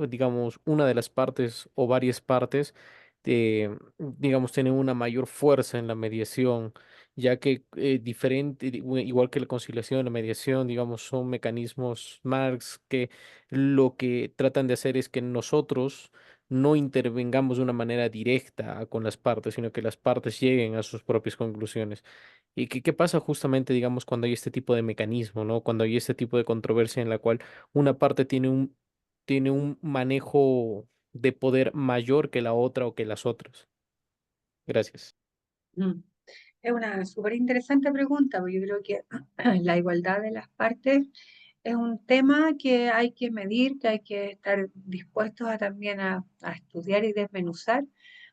digamos, una de las partes o varias partes, digamos, tienen una mayor fuerza en la mediación, ya que igual que la conciliación, la mediación, digamos, son mecanismos Marx que lo que tratan de hacer es que nosotros no intervengamos de una manera directa con las partes, sino que las partes lleguen a sus propias conclusiones. ¿Y qué pasa justamente, digamos, cuando hay este tipo de mecanismo, ¿no? Cuando hay este tipo de controversia en la cual una parte tiene un manejo de poder mayor que la otra o que las otras. Gracias. Mm. Es una súper interesante pregunta, porque yo creo que la igualdad de las partes es un tema que hay que medir, que hay que estar dispuestos a también a estudiar y desmenuzar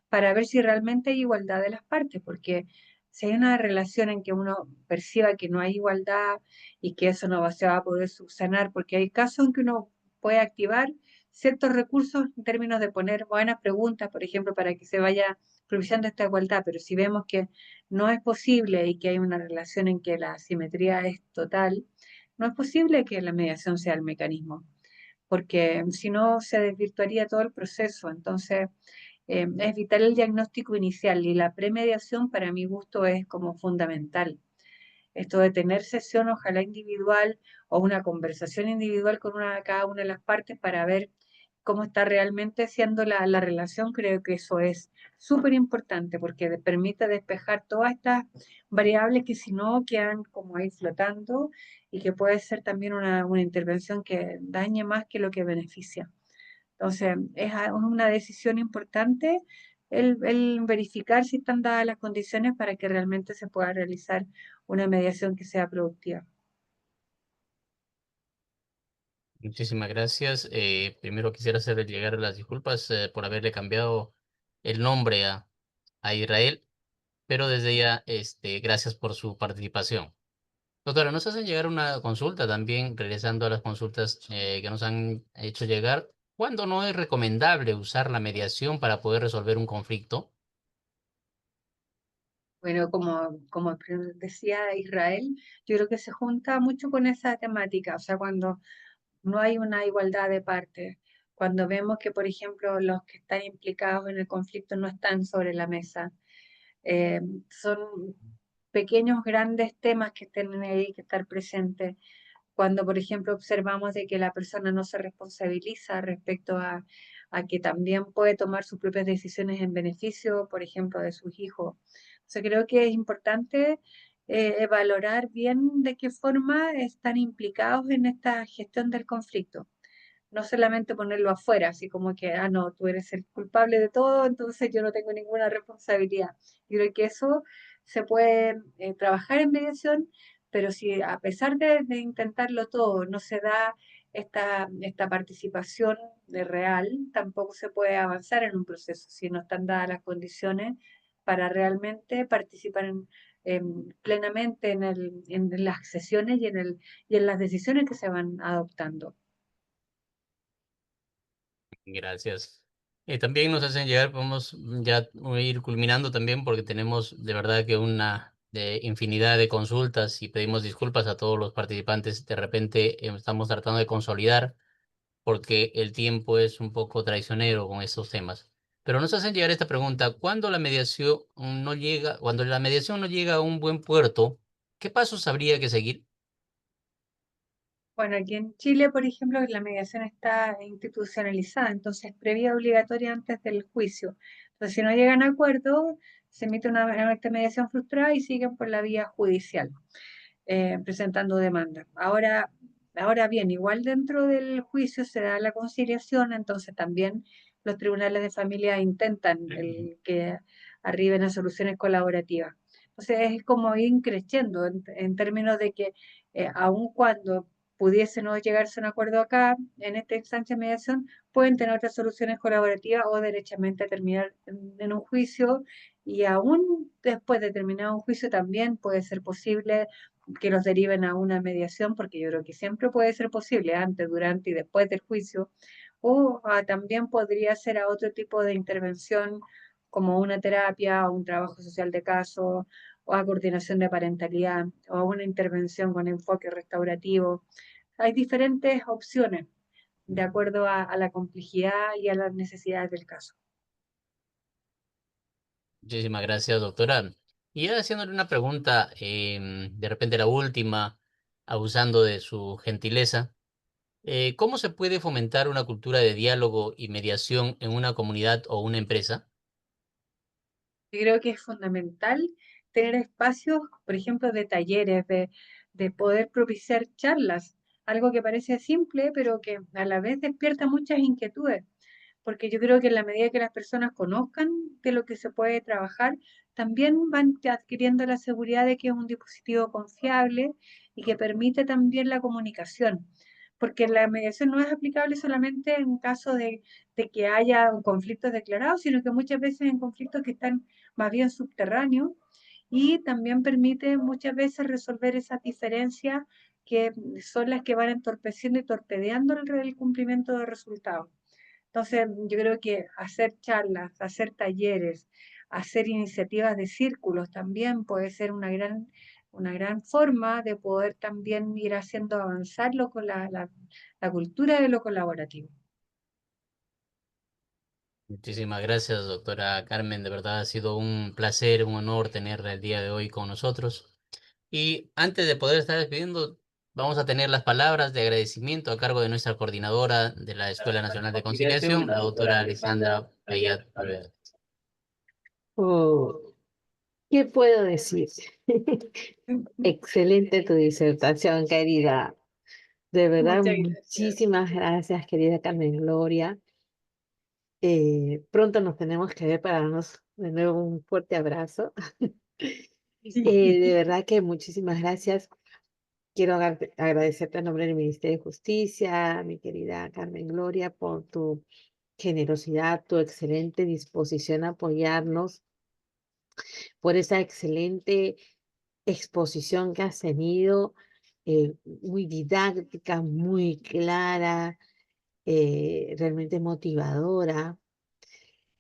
para ver si realmente hay igualdad de las partes, porque si hay una relación en que uno perciba que no hay igualdad y que eso se va a poder subsanar, porque hay casos en que uno puede activar ciertos recursos en términos de poner buenas preguntas, por ejemplo, para que se vaya propiciando esta igualdad, pero si vemos que no es posible y que hay una relación en que la asimetría es total, no es posible que la mediación sea el mecanismo, porque si no se desvirtuaría todo el proceso. Entonces, es vital el diagnóstico inicial y la premediación para mi gusto es como fundamental. Esto de tener sesión, ojalá individual, o una conversación individual con cada una de las partes para ver cómo está realmente siendo la relación, creo que eso es súper importante porque permite despejar todas estas variables que si no quedan como ahí flotando y que puede ser también una intervención que dañe más que lo que beneficia. Entonces, es una decisión importante el verificar si están dadas las condiciones para que realmente se pueda realizar una mediación que sea productiva. muchísimas gracias. Primero quisiera hacerle llegar las disculpas por haberle cambiado el nombre a Israel, pero desde ya, gracias por su participación. Doctora, nos hacen llegar una consulta también, regresando a las consultas que nos han hecho llegar. ¿Cuándo no es recomendable usar la mediación para poder resolver un conflicto? Bueno, como decía Israel, yo creo que se junta mucho con esa temática, o sea, cuando no hay una igualdad de partes, cuando vemos que, por ejemplo, los que están implicados en el conflicto no están sobre la mesa, son pequeños, grandes temas que tienen ahí que estar presentes. Cuando, por ejemplo, observamos de que la persona no se responsabiliza respecto a que también puede tomar sus propias decisiones en beneficio, por ejemplo, de sus hijos. O sea, creo que es importante valorar bien de qué forma están implicados en esta gestión del conflicto. No solamente ponerlo afuera, así como que, ah, no, tú eres el culpable de todo, entonces yo no tengo ninguna responsabilidad. Yo creo que eso se puede trabajar en mediación, pero si a pesar de intentarlo todo no se da esta participación de real, tampoco se puede avanzar en un proceso si no están dadas las condiciones para realmente participar plenamente en las sesiones y en las decisiones que se van adoptando. Gracias. También nos hacen llegar, podemos ya ir culminando también porque tenemos de verdad que una infinidad de consultas y pedimos disculpas a todos los participantes. De repente estamos tratando de consolidar porque el tiempo es un poco traicionero con estos temas. Pero nos hacen llegar esta pregunta: cuando la mediación no llega a un buen puerto, ¿qué pasos habría que seguir? Bueno, aquí en Chile, por ejemplo, la mediación está institucionalizada, entonces previa obligatoria antes del juicio. Entonces, si no llegan a acuerdo, se emite una mediación frustrada y siguen por la vía judicial, presentando demanda. Ahora bien, igual dentro del juicio se da la conciliación, entonces también los tribunales de familia intentan que arriben a soluciones colaborativas. Entonces es como ir creciendo en términos de que aun cuando pudiese no llegarse a un acuerdo acá, en esta instancia de mediación, pueden tener otras soluciones colaborativas o derechamente terminar en un juicio, y aún después de terminar un juicio también puede ser posible que los deriven a una mediación, porque yo creo que siempre puede ser posible antes, durante y después del juicio, o también podría ser a otro tipo de intervención como una terapia o un trabajo social de caso o a coordinación de parentalidad o a una intervención con enfoque restaurativo. Hay diferentes opciones de acuerdo a la complejidad y a las necesidades del caso. Muchísimas gracias, doctora. Y ya haciéndole una pregunta, de repente la última, abusando de su gentileza, ¿cómo se puede fomentar una cultura de diálogo y mediación en una comunidad o una empresa? Yo creo que es fundamental tener espacios, por ejemplo, de talleres, de poder propiciar charlas, algo que parece simple, pero que a la vez despierta muchas inquietudes, porque yo creo que en la medida que las personas conozcan de lo que se puede trabajar, también van adquiriendo la seguridad de que es un dispositivo confiable y que permite también la comunicación, porque la mediación no es aplicable solamente en caso de que haya un conflicto declarado, sino que muchas veces en conflictos que están más bien subterráneos, y también permite muchas veces resolver esas diferencias que son las que van entorpeciendo y torpedeando el cumplimiento de resultados. Entonces, yo creo que hacer charlas, hacer talleres, hacer iniciativas de círculos también puede ser una gran forma de poder también ir haciendo avanzarlo con la cultura de lo colaborativo. Muchísimas gracias, doctora Carmen. De verdad ha sido un placer, un honor tenerla el día de hoy con nosotros. Y antes de poder estar despidiendo, vamos a tener las palabras de agradecimiento a cargo de nuestra coordinadora de la Escuela Nacional de Conciliación, la doctora Alessandra Payat Alvear. Oh, ¿qué puedo decir? Excelente tu disertación, querida. De verdad, Muchas gracias. muchísimas gracias, querida Carmen Gloria. Pronto nos tenemos que ver para darnos de nuevo un fuerte abrazo. De verdad que muchísimas gracias. Quiero agradecerte en nombre del Ministerio de Justicia, mi querida Carmen Gloria, por tu generosidad, tu excelente disposición a apoyarnos, por esa excelente exposición que has tenido, muy didáctica, muy clara, realmente motivadora.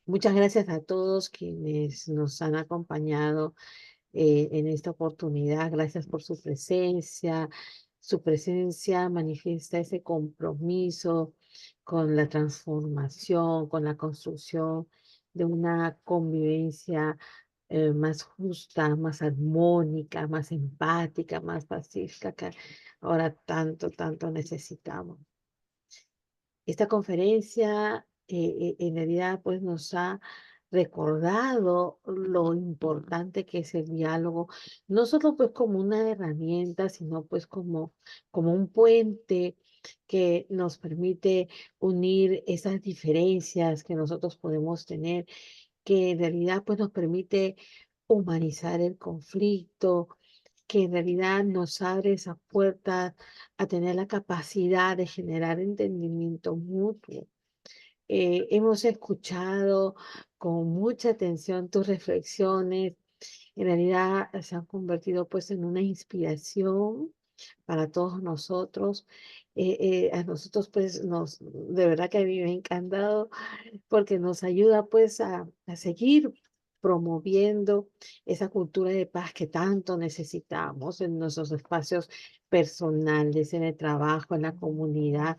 Muchas gracias a todos quienes nos han acompañado en esta oportunidad. Gracias por su presencia. Su presencia manifiesta ese compromiso con la transformación, con la construcción de una convivencia más justa, más armónica, más empática, más pacífica, que ahora tanto, tanto necesitamos. Esta conferencia en realidad pues nos ha recordado lo importante que es el diálogo, no solo pues como una herramienta, sino pues como un puente que nos permite unir esas diferencias que nosotros podemos tener, que en realidad pues nos permite humanizar el conflicto, que en realidad nos abre esa puerta a tener la capacidad de generar entendimiento mutuo. Hemos escuchado con mucha atención tus reflexiones. En realidad se han convertido pues en una inspiración para todos nosotros. A nosotros pues de verdad que a mí me ha encantado porque nos ayuda pues a seguir promoviendo esa cultura de paz que tanto necesitamos en nuestros espacios personales, en el trabajo, en la comunidad.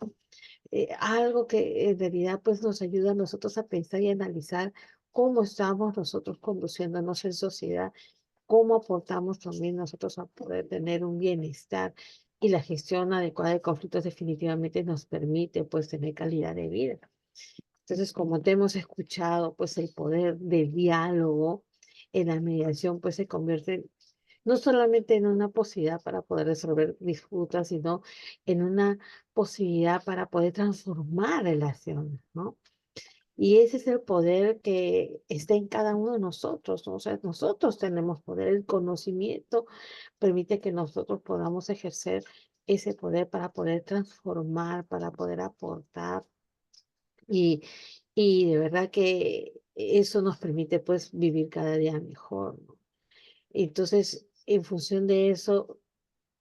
Algo que en realidad pues nos ayuda a nosotros a pensar y analizar cómo estamos nosotros conduciéndonos en sociedad, cómo aportamos también nosotros a poder tener un bienestar, y la gestión adecuada de conflictos definitivamente nos permite pues tener calidad de vida. Entonces, como te hemos escuchado, pues el poder del diálogo en la mediación pues se convierte no solamente en una posibilidad para poder resolver disputas, sino en una posibilidad para poder transformar relaciones, ¿no? Y ese es el poder que está en cada uno de nosotros, ¿no? O sea, nosotros tenemos poder, el conocimiento permite que nosotros podamos ejercer ese poder para poder transformar, para poder aportar, y, y de verdad que eso nos permite pues vivir cada día mejor, ¿no? Entonces, en función de eso,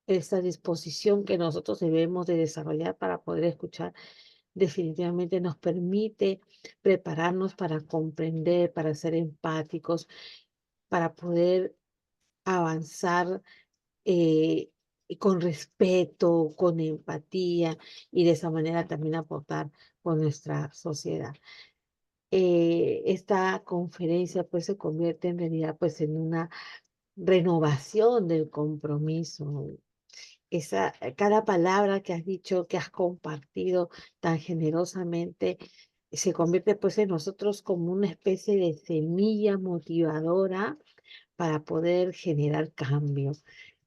esta disposición que nosotros debemos de desarrollar para poder escuchar definitivamente nos permite prepararnos para comprender, para ser empáticos, para poder avanzar y con respeto, con empatía, y de esa manera también aportar con nuestra sociedad. Esta conferencia pues se convierte en realidad pues en una renovación del compromiso. Cada palabra que has dicho, que has compartido tan generosamente, se convierte pues en nosotros como una especie de semilla motivadora para poder generar cambio.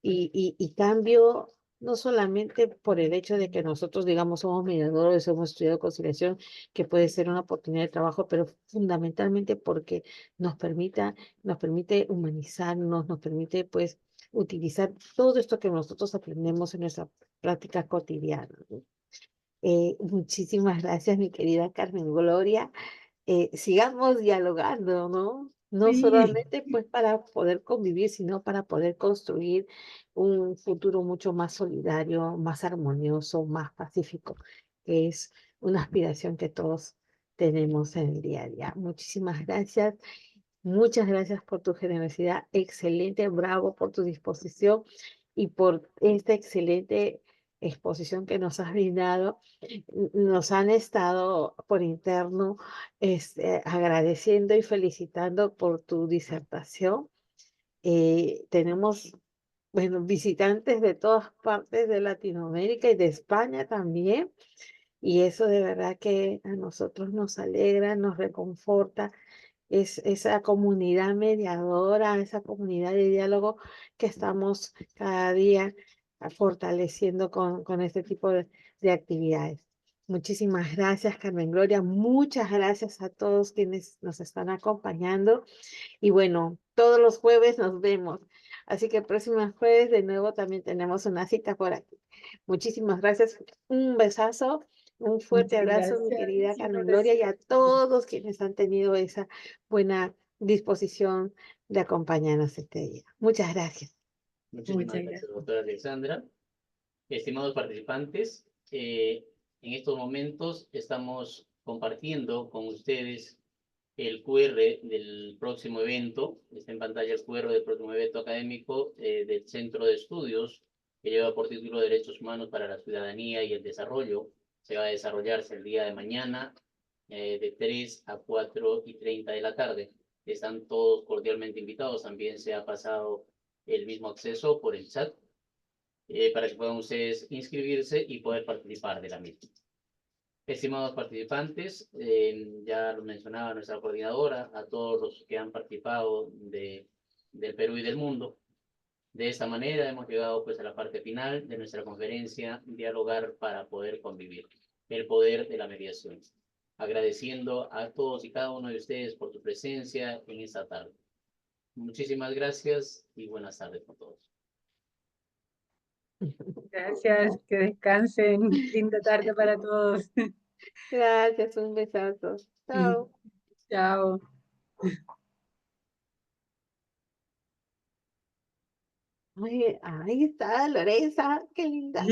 Y cambio no solamente por el hecho de que nosotros, digamos, somos mediadores, hemos estudiado conciliación, que puede ser una oportunidad de trabajo, pero fundamentalmente porque nos permite humanizarnos, nos permite, pues, utilizar todo esto que nosotros aprendemos en nuestra práctica cotidiana, ¿no? Muchísimas gracias, mi querida Carmen Gloria. Sigamos dialogando, ¿no? No Sí, solamente pues para poder convivir, sino para poder construir un futuro mucho más solidario, más armonioso, más pacífico, que es una aspiración que todos tenemos en el día a día. Muchísimas gracias. Muchas gracias por tu generosidad. Excelente, bravo por tu disposición y por esta excelente exposición que nos has brindado. Nos han estado por interno agradeciendo y felicitando por tu disertación. Tenemos, bueno, visitantes de todas partes de Latinoamérica y de España también, y eso de verdad que a nosotros nos alegra, nos reconforta. Es esa comunidad mediadora, esa comunidad de diálogo que estamos cada día fortaleciendo con este tipo de actividades. Muchísimas gracias, Carmen Gloria. Muchas gracias a todos quienes nos están acompañando. Y bueno, todos los jueves nos vemos. Así que el próximo jueves de nuevo también tenemos una cita por aquí. Muchísimas gracias. Un besazo, un fuerte muchas abrazo, mi gracias. querida Sí, lo Carmen Gloria, y a recibo. todos quienes han tenido esa buena disposición de acompañarnos este día. Muchas gracias. Muchísimas Muchas gracias, gracias. doctora Alexandra. Estimados participantes, en estos momentos estamos compartiendo con ustedes el QR del próximo evento. Está en pantalla el QR del próximo evento académico del Centro de Estudios, que lleva por título Derechos Humanos para la Ciudadanía y el Desarrollo. Se va a desarrollarse el día de mañana de 3 a 4:30 de la tarde. Están todos cordialmente invitados. También se ha pasado el mismo acceso por el chat para que puedan ustedes inscribirse y poder participar de la misma. Estimados participantes, ya lo mencionaba nuestra coordinadora, a todos los que han participado del Perú y del mundo. De esta manera hemos llegado pues a la parte final de nuestra conferencia Dialogar para poder convivir, el poder de la mediación. Agradeciendo a todos y cada uno de ustedes por su presencia en esta tarde. Muchísimas gracias y buenas tardes con todos. Gracias, que descansen. Linda tarde para todos. Gracias, un besazo. Chao. Chao. Ay, ahí está Lorenza, qué linda.